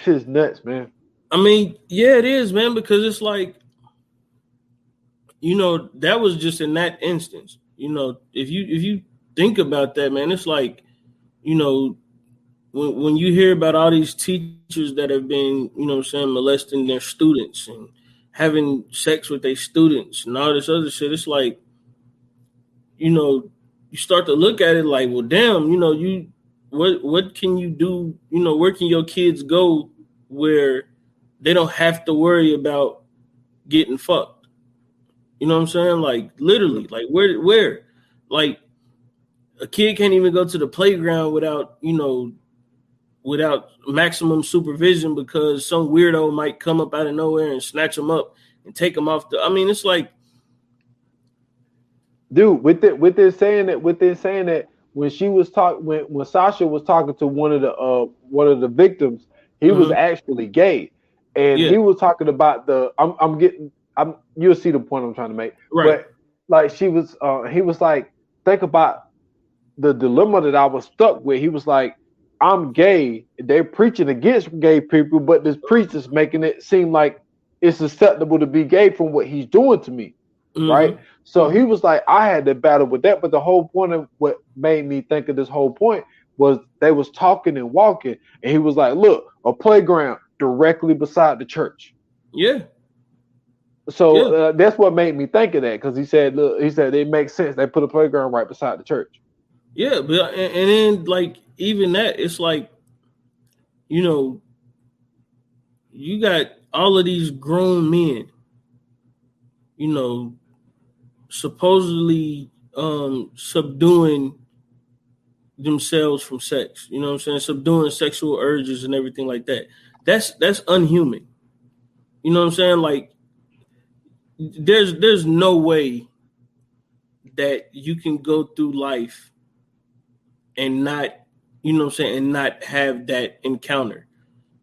is nuts, man. I mean, yeah, it is, man, because it's like, that was just in that instance. If you think about that, man, it's like, when you hear about all these teachers that have been, molesting their students and having sex with their students and all this other shit, it's like, you start to look at it like, well, damn, what can you do? Where can your kids go where they don't have to worry about getting fucked? You know what I'm saying? Like, literally, like where? Like, a kid can't even go to the playground without maximum supervision because some weirdo might come up out of nowhere and snatch them up and take them off it's like, dude, with this saying that when Sasha was talking to one of the victims, he was actually gay, and he was talking about you'll see the point I'm trying to make, right? But like he was like, think about the dilemma that I was stuck with. He was like, I'm gay. They're preaching against gay people, but this priest is making it seem like it's acceptable to be gay from what he's doing to me, right? So he was like, I had to battle with that. But the whole point of what made me think of this whole point was they was talking and walking, and he was like, look, a playground directly beside the church. Yeah. So that's what made me think of that, because he said it makes sense. They put a playground right beside the church. Yeah, but and then like even that, it's like, you got all of these grown men, supposedly subduing themselves from sex. You know what I'm saying? Subduing sexual urges and everything like that. That's unhuman. You know what I'm saying? Like, there's no way that you can go through life and not, and not have that encounter.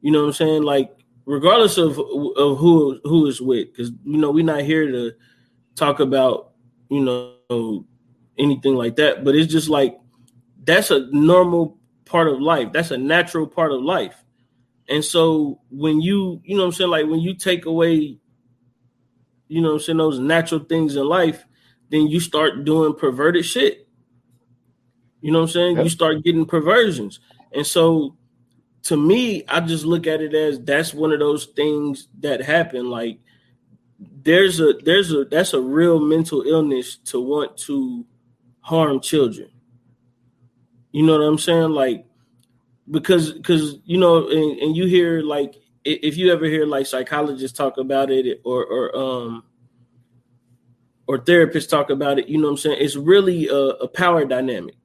You know what I'm saying? Like, regardless of who is with, because we're not here to talk about anything like that, but it's just like that's a normal part of life. That's a natural part of life. And so when you know what I'm saying, like when you take away those natural things in life, then you start doing perverted shit. You know what I'm saying? Yep. You start getting perversions. And so to me, I just look at it as that's one of those things that happen. Like that's a real mental illness to want to harm children. You know what I'm saying? Like because you know, and you hear like if you ever hear like psychologists talk about it or therapists talk about it, you know what I'm saying? It's really a power dynamic.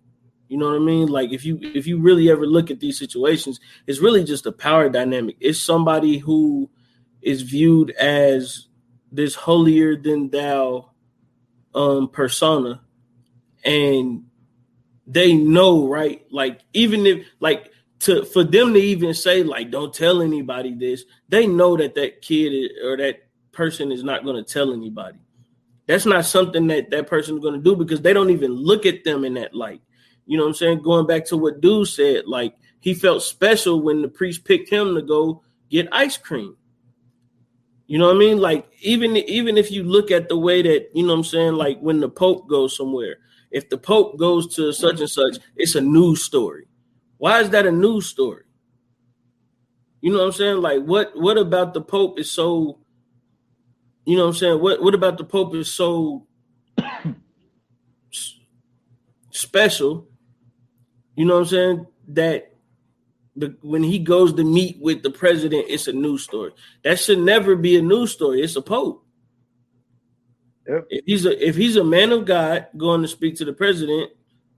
You know what I mean? Like if you really ever look at these situations, it's really just a power dynamic. It's somebody who is viewed as this holier than thou persona, and they know, right? Like even if like for them to even say like don't tell anybody this, they know that kid or that person is not going to tell anybody. That's not something that person is going to do because they don't even look at them in that light. You know what I'm saying? Going back to what dude said, like he felt special when the priest picked him to go get ice cream. You know what I mean? Like even if you look at the way that, you know what I'm saying, like when the Pope goes somewhere, if the Pope goes to such and such, it's a news story. Why is that a news story? You know what I'm saying? Like what about the Pope is so, you know what I'm saying? What about the Pope is so special? You know what I'm saying? That when he goes to meet with the president, it's a news story. That should never be a news story. It's a Pope. Yep. If he's a man of God going to speak to the president,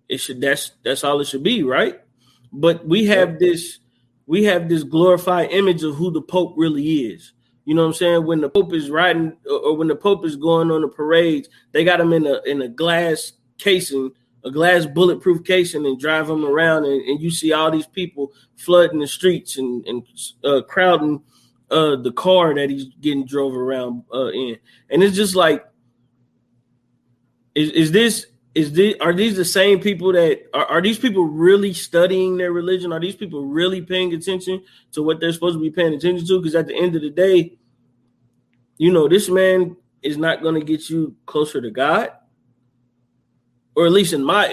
it should that's all it should be, right? But we have this glorified image of who the Pope really is. You know what I'm saying? When the Pope is riding or when the Pope is going on the parades, they got him in a glass casing, a glass bulletproof casing, and drive him around, and you see all these people flooding the streets and crowding the car that he's getting drove around in, and it's just like, are these the same people that are these people really studying their religion? Are these people really paying attention to what they're supposed to be paying attention to? Because at the end of the day, you know, this man is not going to get you closer to God, or at least in my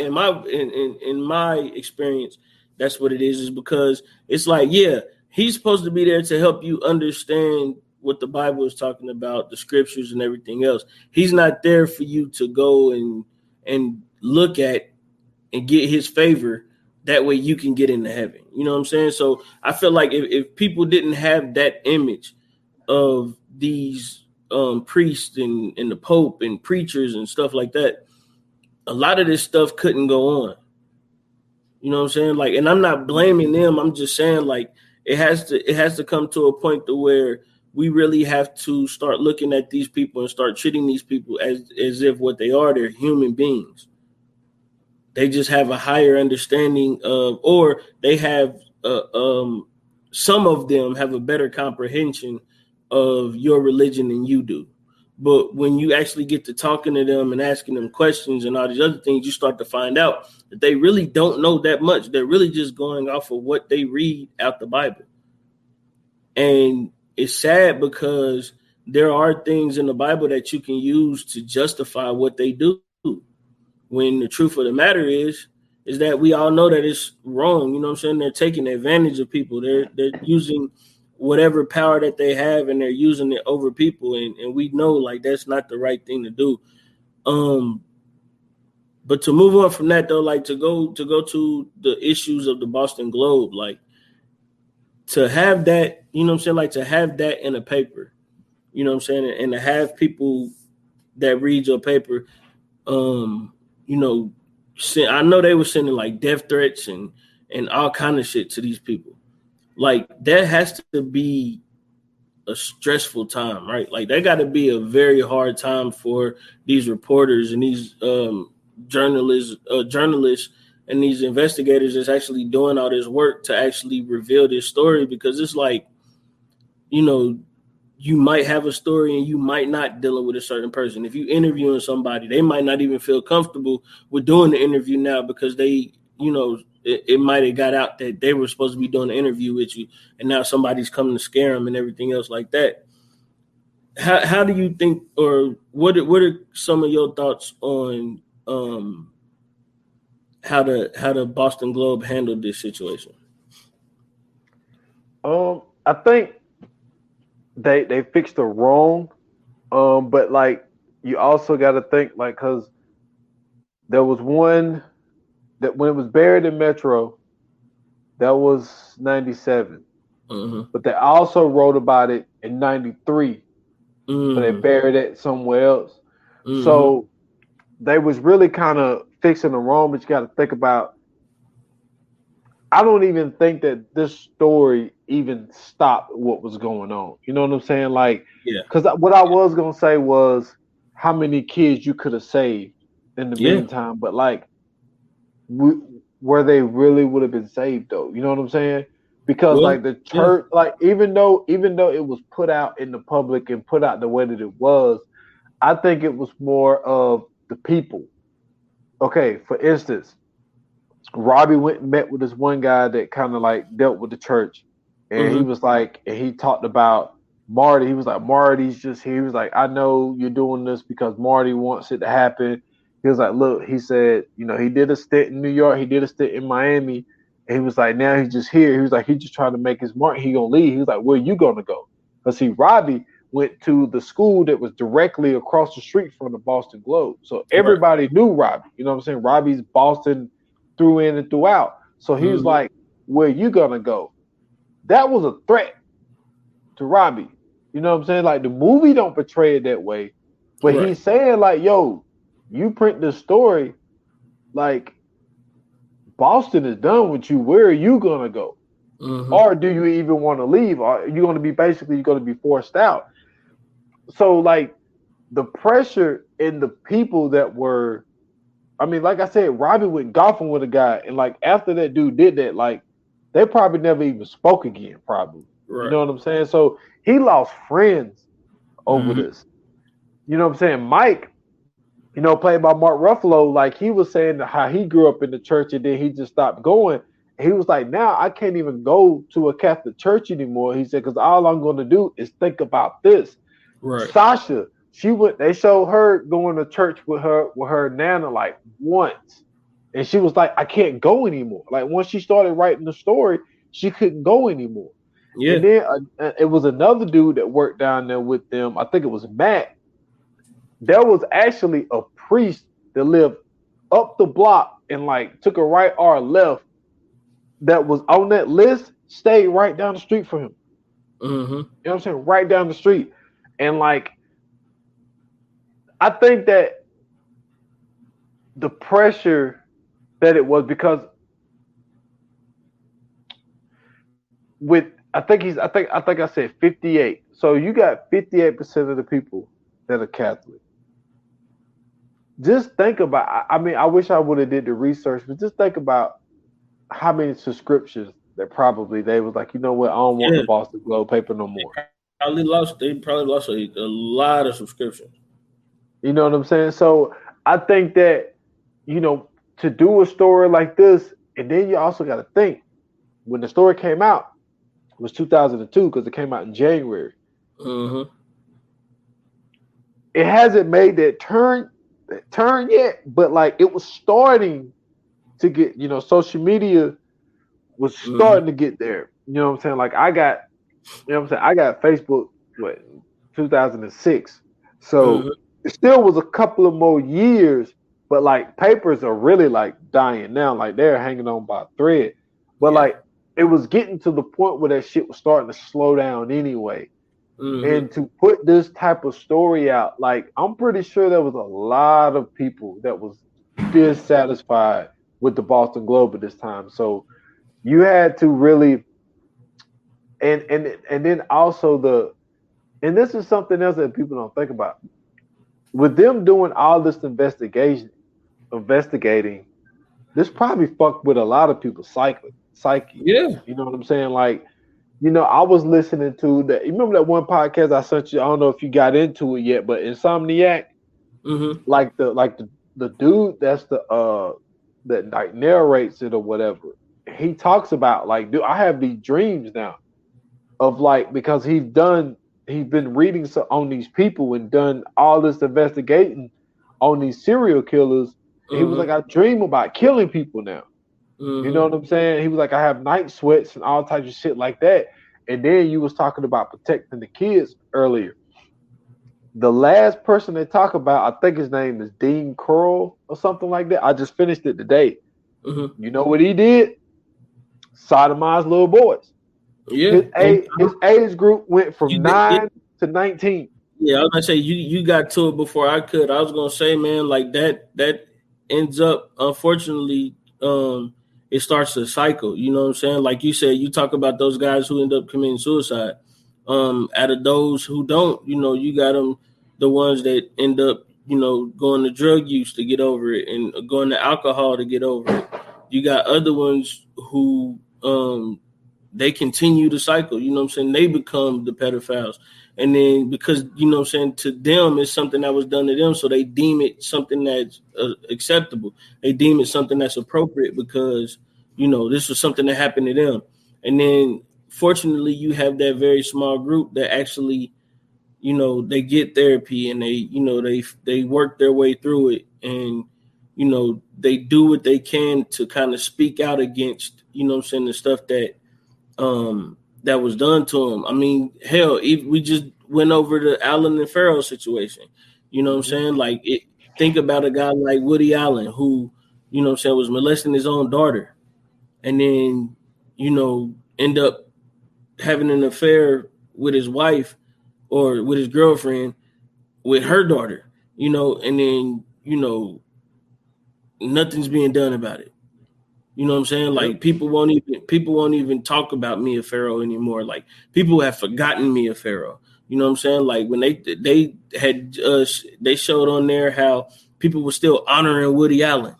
experience, that's what it is because it's like, yeah, he's supposed to be there to help you understand what the Bible is talking about, the scriptures and everything else. He's not there for you to go and look at and get his favor. That way you can get into heaven. You know what I'm saying? So I feel like if people didn't have that image of these priests and the Pope and preachers and stuff like that, a lot of this stuff couldn't go on. You know what I'm saying? Like, and I'm not blaming them. I'm just saying like it has to come to a point to where we really have to start looking at these people and start treating these people as if what they are, they're human beings. They just have a higher understanding of, or they have some of them have a better comprehension of your religion than you do. But when you actually get to talking to them and asking them questions and all these other things, you start to find out that they really don't know that much. They're really just going off of what they read out the Bible. And it's sad because there are things in the Bible that you can use to justify what they do. When the truth of the matter is that we all know that it's wrong. You know what I'm saying? They're taking advantage of people. They're using whatever power that they have and they're using it over people. And we know like that's not the right thing to do. But to move on from that though, like to go to the issues of the Boston Globe, like to have that, you know what I'm saying? Like to have that in a paper, you know what I'm saying? And to have people that read your paper, you know, I know they were sending like death threats and all kind of shit to these people. Like that has to be a stressful time, right? Like that got to be a very hard time for these reporters and these journalists and these investigators that's actually doing all this work to actually reveal this story, because it's like, you know, you might have a story and you might not dealing with a certain person. If you interviewing somebody, they might not even feel comfortable with doing the interview now because they, you know, it might have got out that they were supposed to be doing the interview with you and now somebody's coming to scare them and everything else like that. How do you think, or what are some of your thoughts on how the Boston Globe handled this situation? I think they fixed the wrong. But like you also got to think like because there was one that when it was buried in Metro, that was 97. Mm-hmm. But they also wrote about it in 93. But they Mm-hmm. buried it somewhere else. Mm-hmm. So they was really kind of fixing the wrong, but you got to think about. I don't even think that this story even stopped what was going on. You know what I'm saying? Like, Yeah. because what I was gonna say was how many kids you could have saved in the Yeah. meantime, but like, where they really would have been saved though. You know what I'm saying? Because Well, like the yeah. church, like even though it was put out in the public and put out the way that it was, I think it was more of the people. Okay, for instance, Robbie went and met with this one guy that kind of like dealt with the church, and he Mm-hmm. was like, and he talked about Marty. He was like, Marty's just here. He was like, I know you're doing this because Marty wants it to happen. He was like, look, he said, he did a stint in New York, he did a stint in Miami, and he was like, now he's just here. He was like, he's just trying to make his mark. He gonna leave. He was like, where you gonna go? Because see, Robbie went to the school that was directly across the street from the Boston Globe, so Right. everybody knew Robbie. You know what I'm saying? Robbie's Boston through in and throughout. So he was Mm-hmm. like, where you gonna go? That was a threat to Robbie. You know what I'm saying? Like the movie don't portray it that way, but Right. he's saying like, yo, you print this story, like Boston is done with you. Where are you gonna go? Mm-hmm. Or do you even want to leave? Or are you gonna be basically you're gonna be forced out? So like the pressure in the people that were I mean, like I said, Robbie went golfing with a guy, and like after that dude did that, like they probably never even spoke again. Probably, you Right. know what I'm saying? So he lost friends over Mm-hmm. this. You know what I'm saying? Mike, played by Mark Ruffalo, like he was saying how he grew up in the church and then he just stopped going. He was like, now I can't even go to a Catholic church anymore. He said, because all I'm going to do is think about this. Right. Sasha, she went. They showed her going to church with her nana like once, and she was like, "I can't go anymore." Like once she started writing the story, she couldn't go anymore. Yeah. And then it was another dude that worked down there with them. I think it was Matt. There was actually a priest that lived up the block and like took a right or a left that was on that list, stayed right down the street from him. Mm-hmm. You know what I'm saying? Right down the street, and like I think that the pressure that it was because with I think I said 58. So you got 58% of the people that are Catholic. Just think about I mean I wish I would have did the research, but just think about how many subscriptions that probably they was like, you know what, I don't want the Yeah. Boston Globe paper no more. They probably lost a lot of subscriptions. You know what I'm saying? So I think that, to do a story like this, and then you also got to think when the story came out, it was 2002 because it came out in January. Mm-hmm. It hasn't made that turn yet, but like it was starting to get, social media was Mm-hmm. starting to get there. You know what I'm saying? Like I got, I got Facebook what 2006. Mm-hmm. So it still was a couple of more years, but like papers are really like dying now. Like they're hanging on by a thread. But Yeah. like it was getting to the point where that shit was starting to slow down anyway. Mm-hmm. And to put this type of story out, like I'm pretty sure there was a lot of people that was dissatisfied with the Boston Globe at this time. So you had to really and then also and this is something else that people don't think about. With them doing all this investigating, this probably fucked with a lot of people's psyche. Yeah. You know what I'm saying? Like, I was listening to that. You remember that one podcast I sent you? I don't know if you got into it yet, but Insomniac, Mm-hmm. the dude that's that like narrates it or whatever. He talks about like, dude, I have these dreams now of like because he's been reading on these people and done all this investigating on these serial killers, And he was like, I dream about killing people now. Mm-hmm. You know what I'm saying? He was like, I have night sweats and all types of shit like that. And then you was talking about protecting the kids earlier. The last person they talk about, I think his name is Dean Curl or something like that. I just finished it today. Mm-hmm. You know what he did? Sodomized little boys. Yeah. His age group went from You 9 to 19. Yeah, I was gonna say you got to it before I could. I was gonna say, man, like that ends up, unfortunately, it starts a cycle. You know what I'm saying? Like you said, you talk about those guys who end up committing suicide. Out of those who don't, you got them, the ones that end up, going to drug use to get over it and going to alcohol to get over it. You got other ones who they continue the cycle. You know what I'm saying? They become the pedophiles. And then because, to them, it's something that was done to them. So they deem it something that's acceptable. They deem it something that's appropriate because, this was something that happened to them. And then fortunately, you have that very small group that actually, they get therapy and they work their way through it. And, they do what they can to kind of speak out against, the stuff that was done to him. I mean, hell, we just went over the Allen and Farrell situation. You know what I'm saying? Like, think about a guy like Woody Allen who, was molesting his own daughter and then, end up having an affair with his wife or with his girlfriend with her daughter, and then, nothing's being done about it. You know what I'm saying? Like people won't even talk about Mia Farrow anymore. Like people have forgotten Mia Farrow. You know what I'm saying? Like when they had they showed on there how people were still honoring Woody Allen.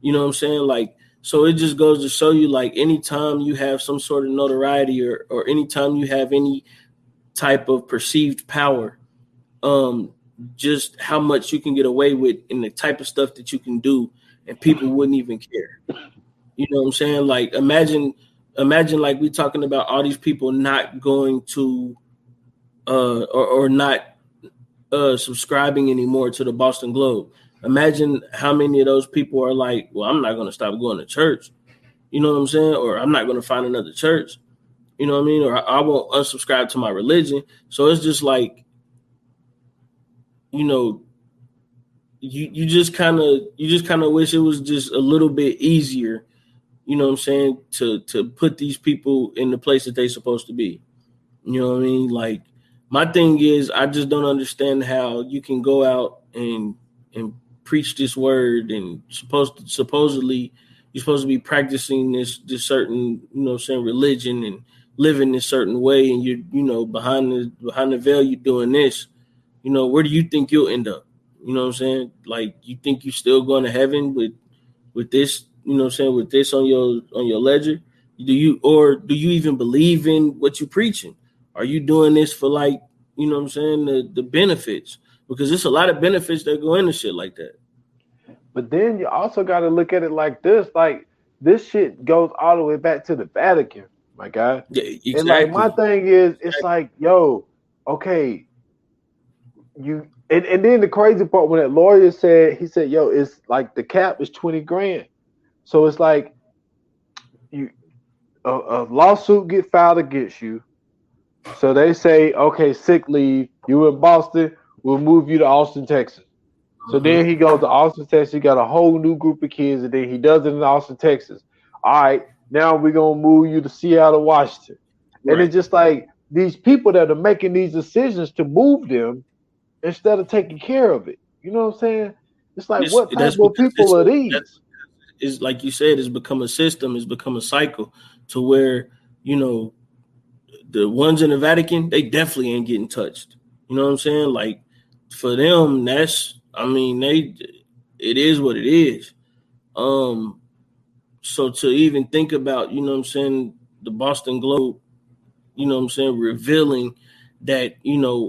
You know what I'm saying? Like so it just goes to show you like anytime you have some sort of notoriety or anytime you have any type of perceived power, just how much you can get away with and the type of stuff that you can do and people wouldn't even care. You know what I'm saying? Like imagine like we talking about all these people not going to or not subscribing anymore to the Boston Globe. Imagine how many of those people are like, well, I'm not going to stop going to church. You know what I'm saying? Or I'm not going to find another church. You know what I mean? Or I won't unsubscribe to my religion. So it's just like, you just kind of wish it was just a little bit easier. You know what I'm saying? To put these people in the place that they're supposed to be. You know what I mean? Like my thing is I just don't understand how you can go out and preach this word and supposedly you're supposed to be practicing this certain, religion and living this certain way and you're behind the veil you're doing this. Where do you think you'll end up? You know what I'm saying? Like you think you're still going to heaven with this, with this on your ledger? Do you even believe in what you're preaching? Are you doing this for like, the benefits? Because there's a lot of benefits that go into shit like that. But then you also got to look at it like this shit goes all the way back to the Vatican, my guy. Yeah, exactly. And like my thing is, it's like, yo, okay, you and then the crazy part when that lawyer said, he said, yo, it's like the cap is 20 grand. So it's like a lawsuit get filed against you. So they say, okay, sick leave. You in Boston, we'll move you to Austin, Texas. So then he goes to Austin, Texas. He got a whole new group of kids, and then he does it in Austin, Texas. All right, now we're gonna move you to Seattle, Washington. Right. And it's just like these people that are making these decisions to move them instead of taking care of it. You know what I'm saying? It's like what type of people are these? Is like you said, it's become a system, it's become a cycle to where, the ones in the Vatican, they definitely ain't getting touched. You know what I'm saying? Like for them, it is what it is. So to even think about, the Boston Globe, revealing that,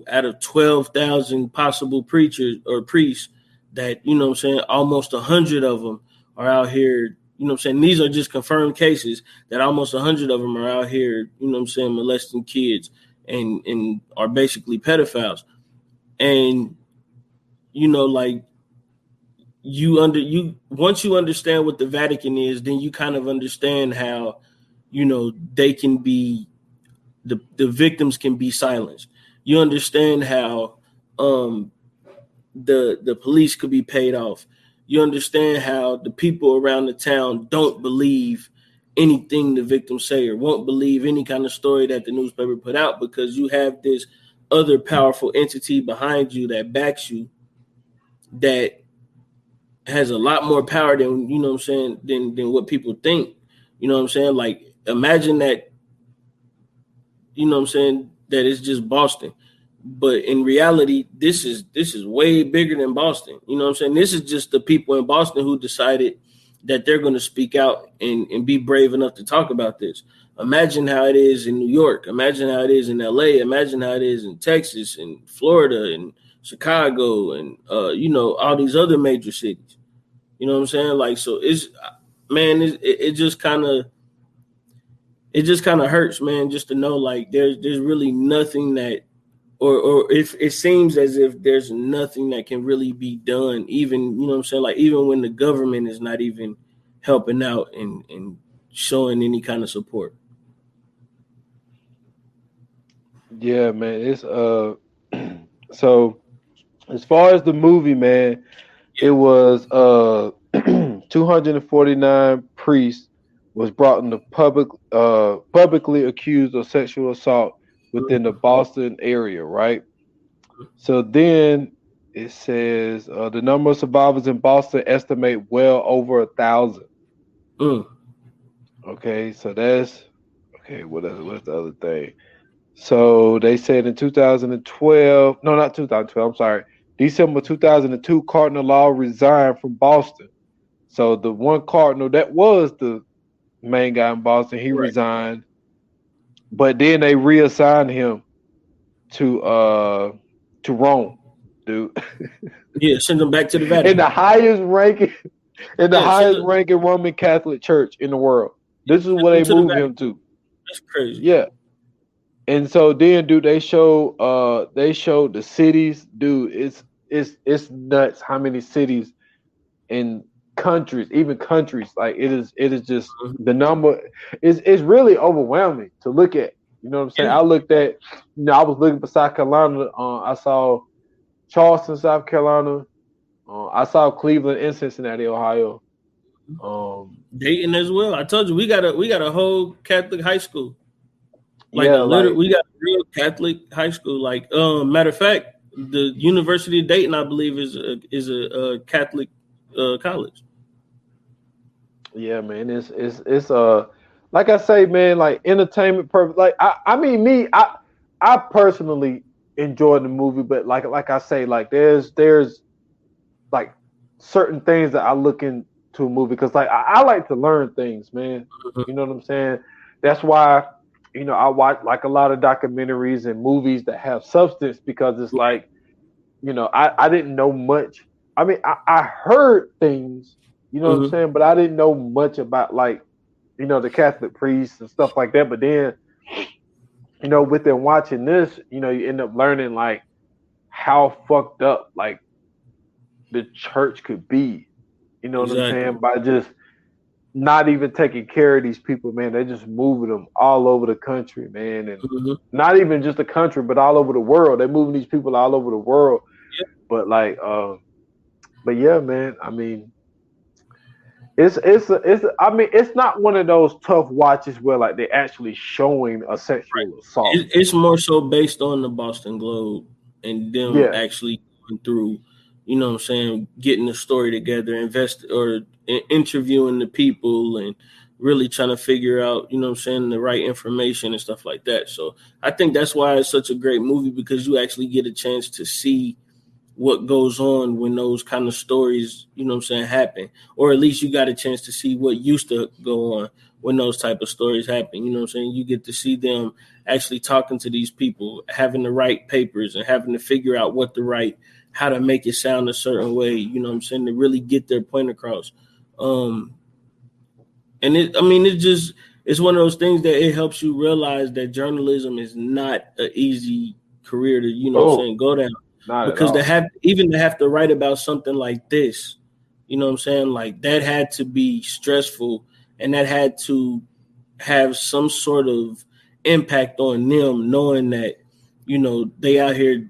out of 12,000 possible preachers or priests that, almost 100 of them are out here. These are just confirmed cases that almost 100 of them are out here, molesting kids and are basically pedophiles. And, like once you understand what the Vatican is, then you kind of understand how, they can be the victims can be silenced. You understand how the police could be paid off. You understand how the people around the town don't believe anything the victims say or won't believe any kind of story that the newspaper put out, because you have this other powerful entity behind you that backs you, that has a lot more power than than what people think. Like, imagine that, that it's just Boston. But in reality, this is way bigger than Boston. This is just the people in Boston who decided that they're going to speak out and be brave enough to talk about this. Imagine how it is in New York. Imagine how it is in LA. Imagine how it is in Texas and Florida and Chicago and all these other major cities. You know what I'm saying? Like, so it just kind of hurts, man, just to know, like, there's really nothing that, or if it seems as if there's nothing that can really be done, even, like, even when the government is not even helping out and showing any kind of support. Yeah, man. It's so as far as the movie, man, it was 249 priests was brought into publicly accused of sexual assault within the Boston area, right? So then it says the number of survivors in Boston estimate well over 1,000. Okay, so that's okay. What's the other thing? So they said in 2012, no, not 2012. I'm sorry, December 2002, Cardinal Law resigned from Boston. So the one cardinal that was the main guy in Boston, he resigned, but then they reassigned him to Rome, dude. Yeah, send him back to the Vatican. In the highest ranking Roman Catholic Church in the world. This is where they moved him to. That's crazy. Yeah. And so then, dude, they showed the cities, dude. It's nuts how many cities and countries, even countries, like it is just the number is really overwhelming to look at. You know what I'm saying? I looked at, I was looking for South Carolina. I saw Charleston, South Carolina. I saw Cleveland and Cincinnati, Ohio. Dayton as well. I told you we got a whole Catholic high school. We got a real Catholic high school. Like, matter of fact, the University of Dayton, I believe, is a Catholic college. Yeah, man, it's like I say, man, like entertainment purpose. Like I personally enjoyed the movie, but like I say, like there's like certain things that I look into a movie because like I like to learn things, man. You know what I'm saying? That's why, I watch like a lot of documentaries and movies that have substance because it's like, I didn't know much. I mean, I heard things, what I'm saying, but I didn't know much about like, the Catholic priests and stuff like that. But then, within watching this, you end up learning like how fucked up like the church could be. You know what I'm saying? By just not even taking care of these people, man. They're just moving them all over the country, man. And not even just the country, but all over the world. They're moving these people all over the world. Yeah. But like, but yeah, man, I mean, it's not one of those tough watches where like they're actually showing a sexual assault. It's more so based on the Boston Globe and them actually going through, getting the story together, interviewing the people and really trying to figure out, the right information and stuff like that. So I think that's why it's such a great movie, because you actually get a chance to see what goes on when those kind of stories, happen, or at least you got a chance to see what used to go on when those type of stories happen. You get to see them actually talking to these people, having the right papers and having to figure out how to make it sound a certain way, to really get their point across. And it's one of those things that it helps you realize that journalism is not an easy career to, go down. Because to have to write about something like this, You know what I'm saying? Like that had to be stressful, and that had to have some sort of impact on them, knowing that, you know, they out here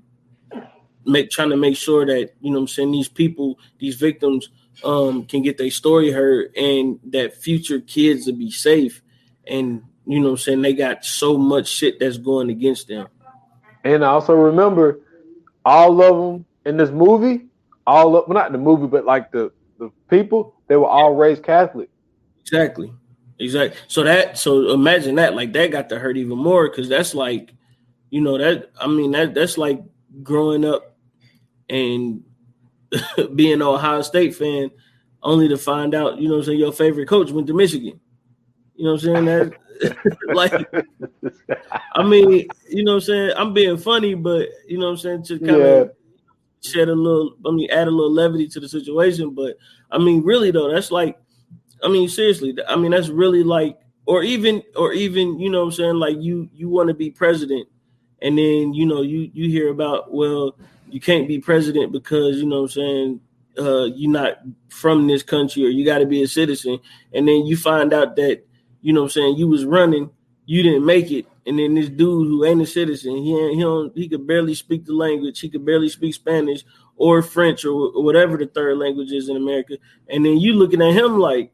trying to make sure that, you know what I'm saying, these people, these victims can get their story heard, and that future kids will be safe. And, you know what I'm saying, they got so much shit that's going against them. And also remember, all of them in this movie, well, not the movie, but like the people, they were all raised Catholic. Exactly. So imagine that, like that got to hurt even more, because that's like, you know, that's like growing up and being an Ohio State fan, only to find out, you know what I'm saying, your favorite coach went to Michigan. You know what I'm saying? That like, I mean, you know what I'm saying? I'm being funny, but you know what I'm saying, to kind of add a little levity to the situation. But I mean, really though, that's like, I mean, seriously, I mean, that's really like, or even, you know what I'm saying, like you want to be president, and then, you know, you hear about, well, you can't be president because, you know what I'm saying, you're not from this country, or you got to be a citizen. And then you find out that, you know what I'm saying, you was running, you didn't make it. And then this dude who ain't a citizen, he could barely speak the language. He could barely speak Spanish or French or whatever the third language is in America. And then you looking at him like,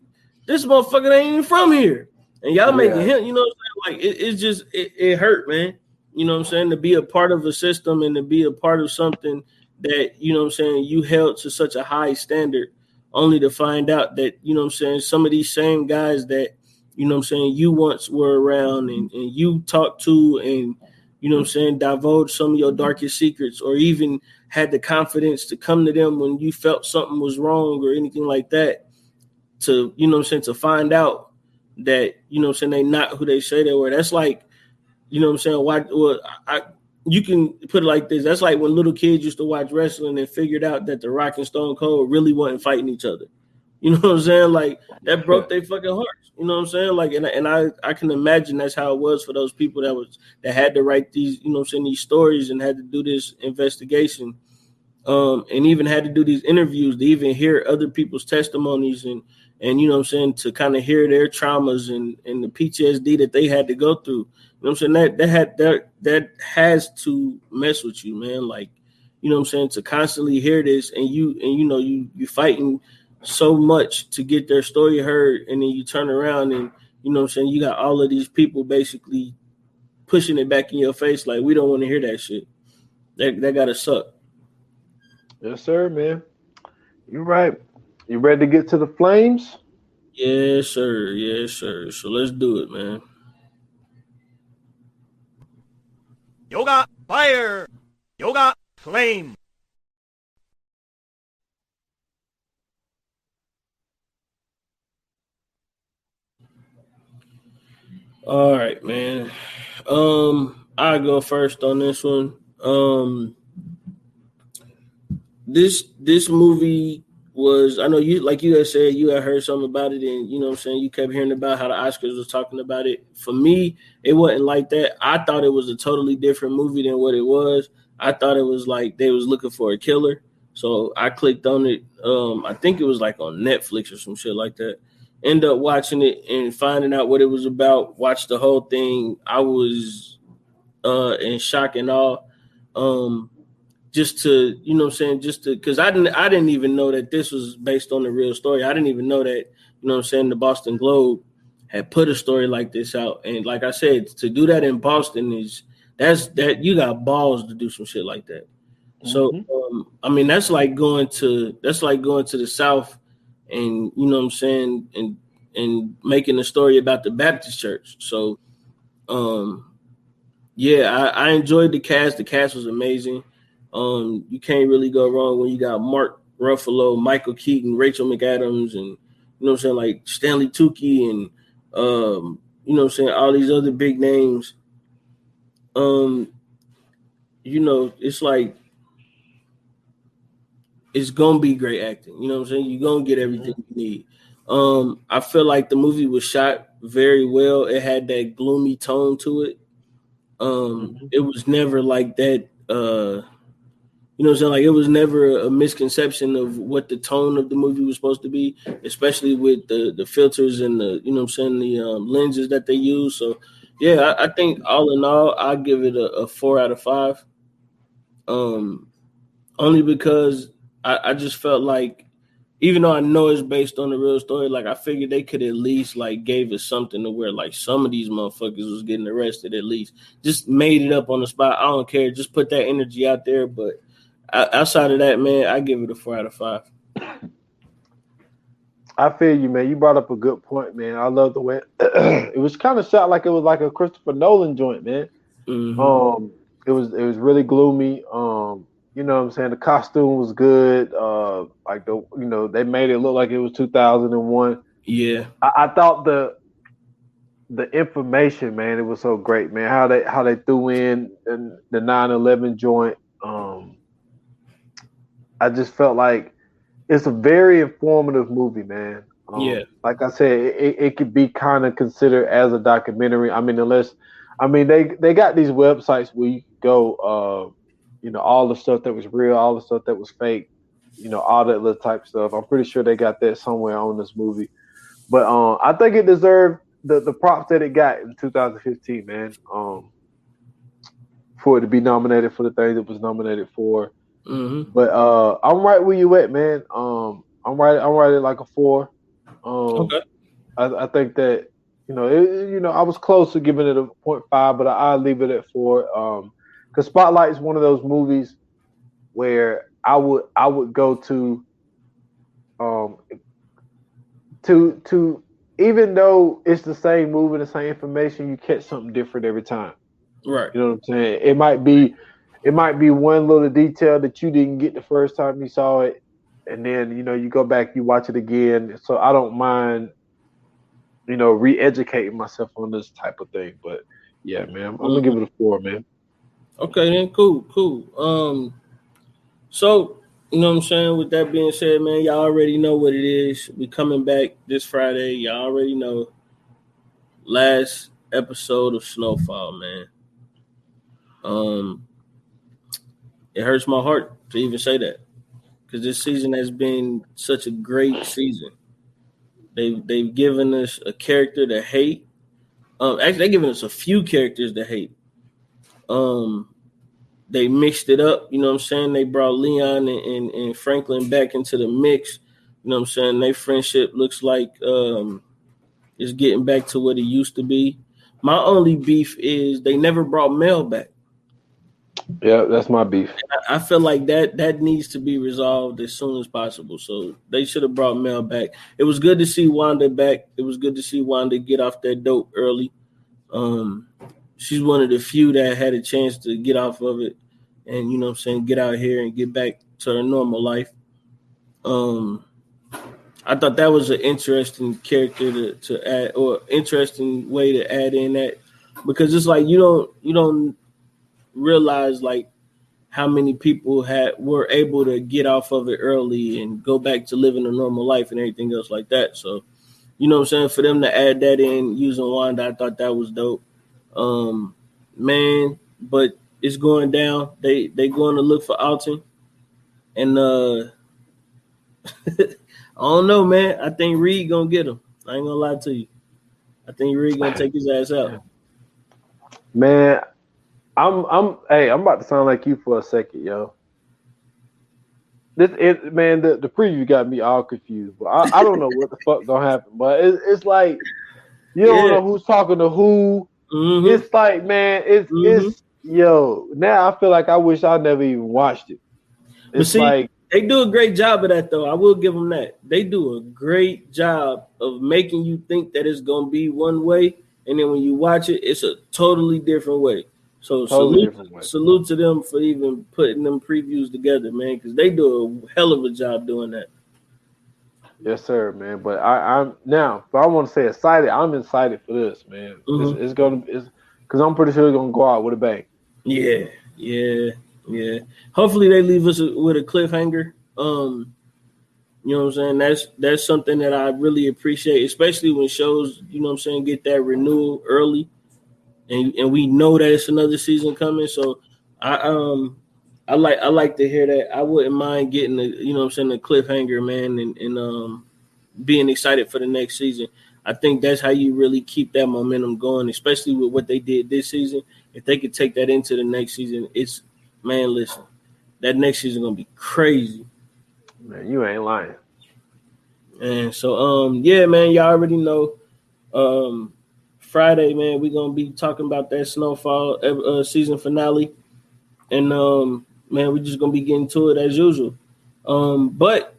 this motherfucker ain't even from here. And y'all making him, you know what I'm saying? Like, it's just, it hurt, man. You know what I'm saying? To be a part of a system and to be a part of something that, you know what I'm saying, you held to such a high standard, only to find out that, you know what I'm saying, some of these same guys that, you know what I'm saying, you once were around and you talked to, and, you know what I'm saying, divulged some of your darkest secrets, or even had the confidence to come to them when you felt something was wrong or anything like that, to, you know what I'm saying, to find out that, you know what I'm saying, they not who they say they were. That's like, you know what I'm saying, you can put it like this. That's like when little kids used to watch wrestling and figured out that The Rock and Stone Cold really wasn't fighting each other. You know what I'm saying? Like, that broke their fucking hearts. You know what I'm saying? Like, and I can imagine that's how it was for those people that had to write these, you know what I'm saying, these stories, and had to do this investigation, and even had to do these interviews to even hear other people's testimonies, and you know what I'm saying, to kind of hear their traumas and the PTSD that they had to go through. You know what I'm saying? That has to mess with you, man. Like, you know what I'm saying, to constantly hear this, and you fighting so much to get their story heard, and then you turn around and, you know what I'm saying, you got all of these people basically pushing it back in your face like, we don't want to hear that shit. That gotta suck. Yes, sir, man. You're right. You ready to get to the flames? Yes, sir. Yes, sir. So let's do it, man. Yoga fire. Yoga flame. All right, man. I go first on this one. This movie was, I know you, like you had said, you had heard something about it, and you know what I'm saying, you kept hearing about how the Oscars was talking about it. For me, it wasn't like that. I thought it was a totally different movie than what it was. I thought it was like they was looking for a killer. So I clicked on it. I think it was like on Netflix or some shit like that. End up watching it and finding out what it was about. Watched the whole thing. I was in shock and awe. Just to, you know what I'm saying, because I didn't even know that this was based on the real story. I didn't even know that, you know what I'm saying, the Boston Globe had put a story like this out. And like I said, to do that in Boston that you got balls to do some shit like that. Mm-hmm. So I mean, that's like going to the South, and you know what I'm saying, and making a story about the Baptist church. So yeah, I enjoyed the cast. The cast was amazing. You can't really go wrong when you got Mark Ruffalo, Michael Keaton, Rachel McAdams, and you know what I'm saying, like Stanley Tucci, and you know what I'm saying, all these other big names. You know, it's like, it's gonna be great acting. You know what I'm saying? You're gonna get everything you need. I feel like the movie was shot very well. It had that gloomy tone to it. It was never like that You know what I'm saying? Like, it was never a misconception of what the tone of the movie was supposed to be, especially with the filters and the, you know what I'm saying, the lenses that they use. So, yeah, I think all in all, I give it a 4 out of 5. Only because I just felt like, even though I know it's based on a real story, like, I figured they could at least like gave us something to where like some of these motherfuckers was getting arrested, at least just made it up on the spot. I don't care, just put that energy out there. But outside of that, man, I give it a 4 out of 5. I feel you, man. You brought up a good point, man. I love the way it was kind of shot like it was like a Christopher Nolan joint, man. Mm-hmm. It was really gloomy. You know what I'm saying? The costume was good. Like they made it look like it was 2001. Yeah. I thought the information, man, it was so great, man. How they threw in the 9/11 joint. I just felt like it's a very informative movie, man. Yeah. Like I said, it could be kind of considered as a documentary. I mean, they got these websites where you can go, all the stuff that was real, all the stuff that was fake, all that little type stuff. I'm pretty sure they got that somewhere on this movie. But I think it deserved the props that it got in 2015, man. For it to be nominated for the things it was nominated for. Mm-hmm. But I'm right where you at, man. I'm right at like a 4. Okay. I think that I was close to giving it a 0.5, but I'll leave it at 4. Because Spotlight is one of those movies where I would go to even though it's the same movie, the same information, you catch something different every time. Right. You know what I'm saying? It might be one little detail that you didn't get the first time you saw it, and then you go back, you watch it again. So I don't mind, re-educating myself on this type of thing. But yeah, man, I'm gonna give it a 4, man. Okay, then cool. So, you know what I'm saying? With that being said, man, y'all already know what it is. We coming back this Friday. Y'all already know. Last episode of Snowfall, man. It hurts my heart to even say that, because this season has been such a great season. They've given us a character to hate. Actually, they've given us a few characters to hate. They mixed it up, you know what I'm saying? They brought Leon and Franklin back into the mix. You know what I'm saying? Their friendship looks like it's getting back to what it used to be. My only beef is they never brought Mel back. Yeah, that's my beef. I feel like that needs to be resolved as soon as possible. So they should have brought Mel back. It was good to see Wanda back. It was good to see Wanda get off that dope early. She's one of the few that had a chance to get off of it and, you know what I'm saying, get out here and get back to her normal life. I thought that was an interesting character to add, or interesting way to add in that, because it's like you don't realize like how many people were able to get off of it early and go back to living a normal life and everything else like that. So, you know what I'm saying, for them to add that in using Wanda, I thought that was dope. Man, but it's going down. They going to look for Alton, and I don't know, man. I think Reed gonna get him. I ain't gonna lie to you. I think Reed gonna take his ass out. Man, I'm about to sound like you for a second, yo. The preview got me all confused, but I don't know what the fuck gonna happen. But it's like you don't know who's talking to who. Mm-hmm. It's like, man, it's yo. Now I feel like I wish I never even watched it. It's like they do a great job of that, though. I will give them that. They do a great job of making you think that it's gonna be one way, and then when you watch it, it's a totally different way. So salute to them for even putting them previews together, man, because they do a hell of a job doing that. Yes, sir, man. But I'm now, if I want to say excited, I'm excited for this, man. Mm-hmm. It's because I'm pretty sure it's gonna go out with a bang. Yeah. Hopefully they leave us with a cliffhanger. You know what I'm saying? That's something that I really appreciate, especially when shows, you know what I'm saying, get that renewal early, and we know that it's another season coming. So I I like to hear that. I wouldn't mind getting a cliffhanger, man, and being excited for the next season. I think that's how you really keep that momentum going, especially with what they did this season. If they could take that into the next season, listen, that next season gonna be crazy. Man, you ain't lying. And so, yeah, man, y'all already know. Friday, man, we're gonna be talking about that Snowfall season finale, and man, we're just gonna be getting to it as usual. But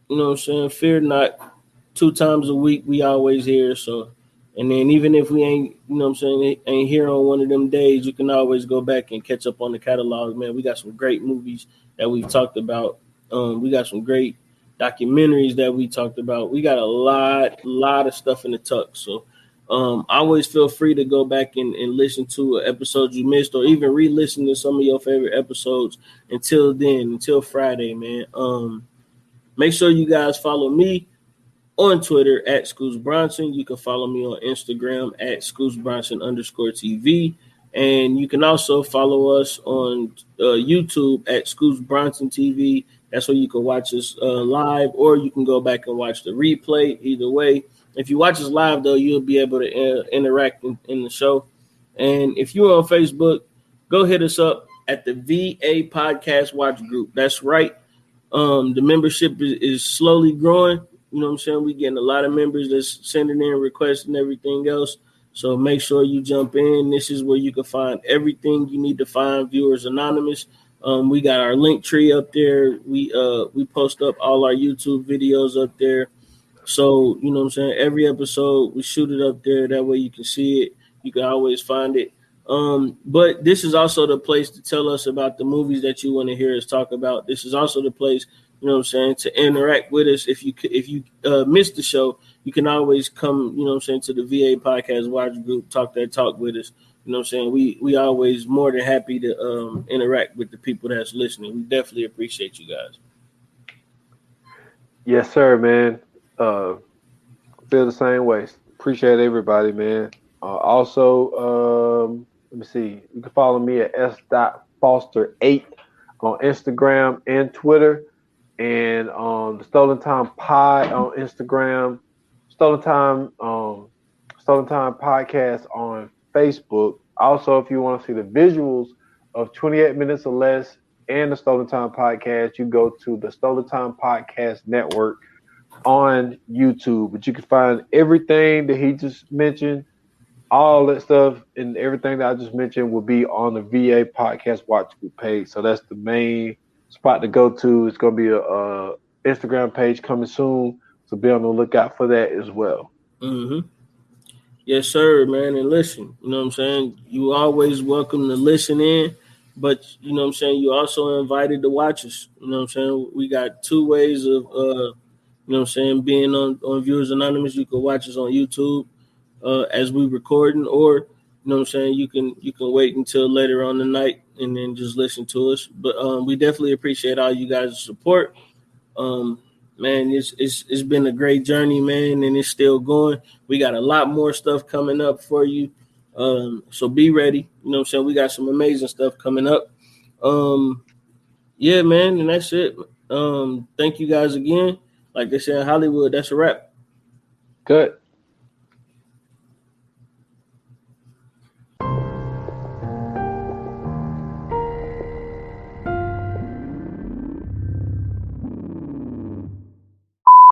you know what I'm saying, fear not. 2 times a week, we always here. So, and then even if we ain't, ain't here on one of them days, you can always go back and catch up on the catalog, man. We got some great movies that we've talked about. We got some great documentaries that we talked about. We got a lot of stuff in the tuck. So, always feel free to go back and listen to an episode you missed, or even re-listen to some of your favorite episodes. Until Friday, man. Make sure you guys follow me on Twitter at Scoots Bronson. You can follow me on Instagram at ScootsBronson_TV. And you can also follow us on YouTube at Scoots Bronson TV. That's where you can watch us live, or you can go back and watch the replay. Either way, if you watch us live, though, you'll be able to interact in the show. And if you're on Facebook, go hit us up at the VA Podcast Watch Group. That's right. The membership is slowly growing. You know what I'm saying? We're getting a lot of members that's sending in requests and everything else. So make sure you jump in. This is where you can find everything you need to find Viewers Anonymous. We got our link tree up there. We post up all our YouTube videos up there. So, you know what I'm saying? Every episode, we shoot it up there. That way you can see it. You can always find it. But this is also the place to tell us about the movies that you want to hear us talk about. This is also the place, you know what I'm saying, to interact with us. If you missed the show, you can always come, you know what I'm saying, to the VA Podcast Watch Group, talk that talk with us. You know what I'm saying? We always more than happy to interact with the people that's listening. We definitely appreciate you guys. Yes, sir, man. Feel the same way. Appreciate everybody, man. Also, let me see. You can follow me at s.foster8 on Instagram and Twitter, and on the Stolen Time Pod on Instagram, Stolen Time Podcast on Facebook. Also, if you want to see the visuals of 28 Minutes or Less and the Stolen Time Podcast, you go to the Stolen Time Podcast Network on YouTube. But you can find everything that he just mentioned, all that stuff, and everything that I just mentioned will be on the VA Podcast Watch Group page. So that's the main spot to go to. It's going to be a Instagram page coming soon, so be on the lookout for that as well. Mm-hmm. Yes, sir, man. And listen, you know what I'm saying? You always welcome to listen in, but you know what I'm saying? You also invited to watch us. You know what I'm saying? We got 2 ways of, you know what I'm saying, being on Viewers Anonymous. You can watch us on YouTube as we recording, or, you know what I'm saying, you can wait until later on the night and then just listen to us. But we definitely appreciate all you guys' support. Man, it's been a great journey, man, and it's still going. We got a lot more stuff coming up for you. So be ready. You know what I'm saying? We got some amazing stuff coming up. Yeah, man, and that's it. Thank you guys again. Like they said in Hollywood, that's a wrap. Good.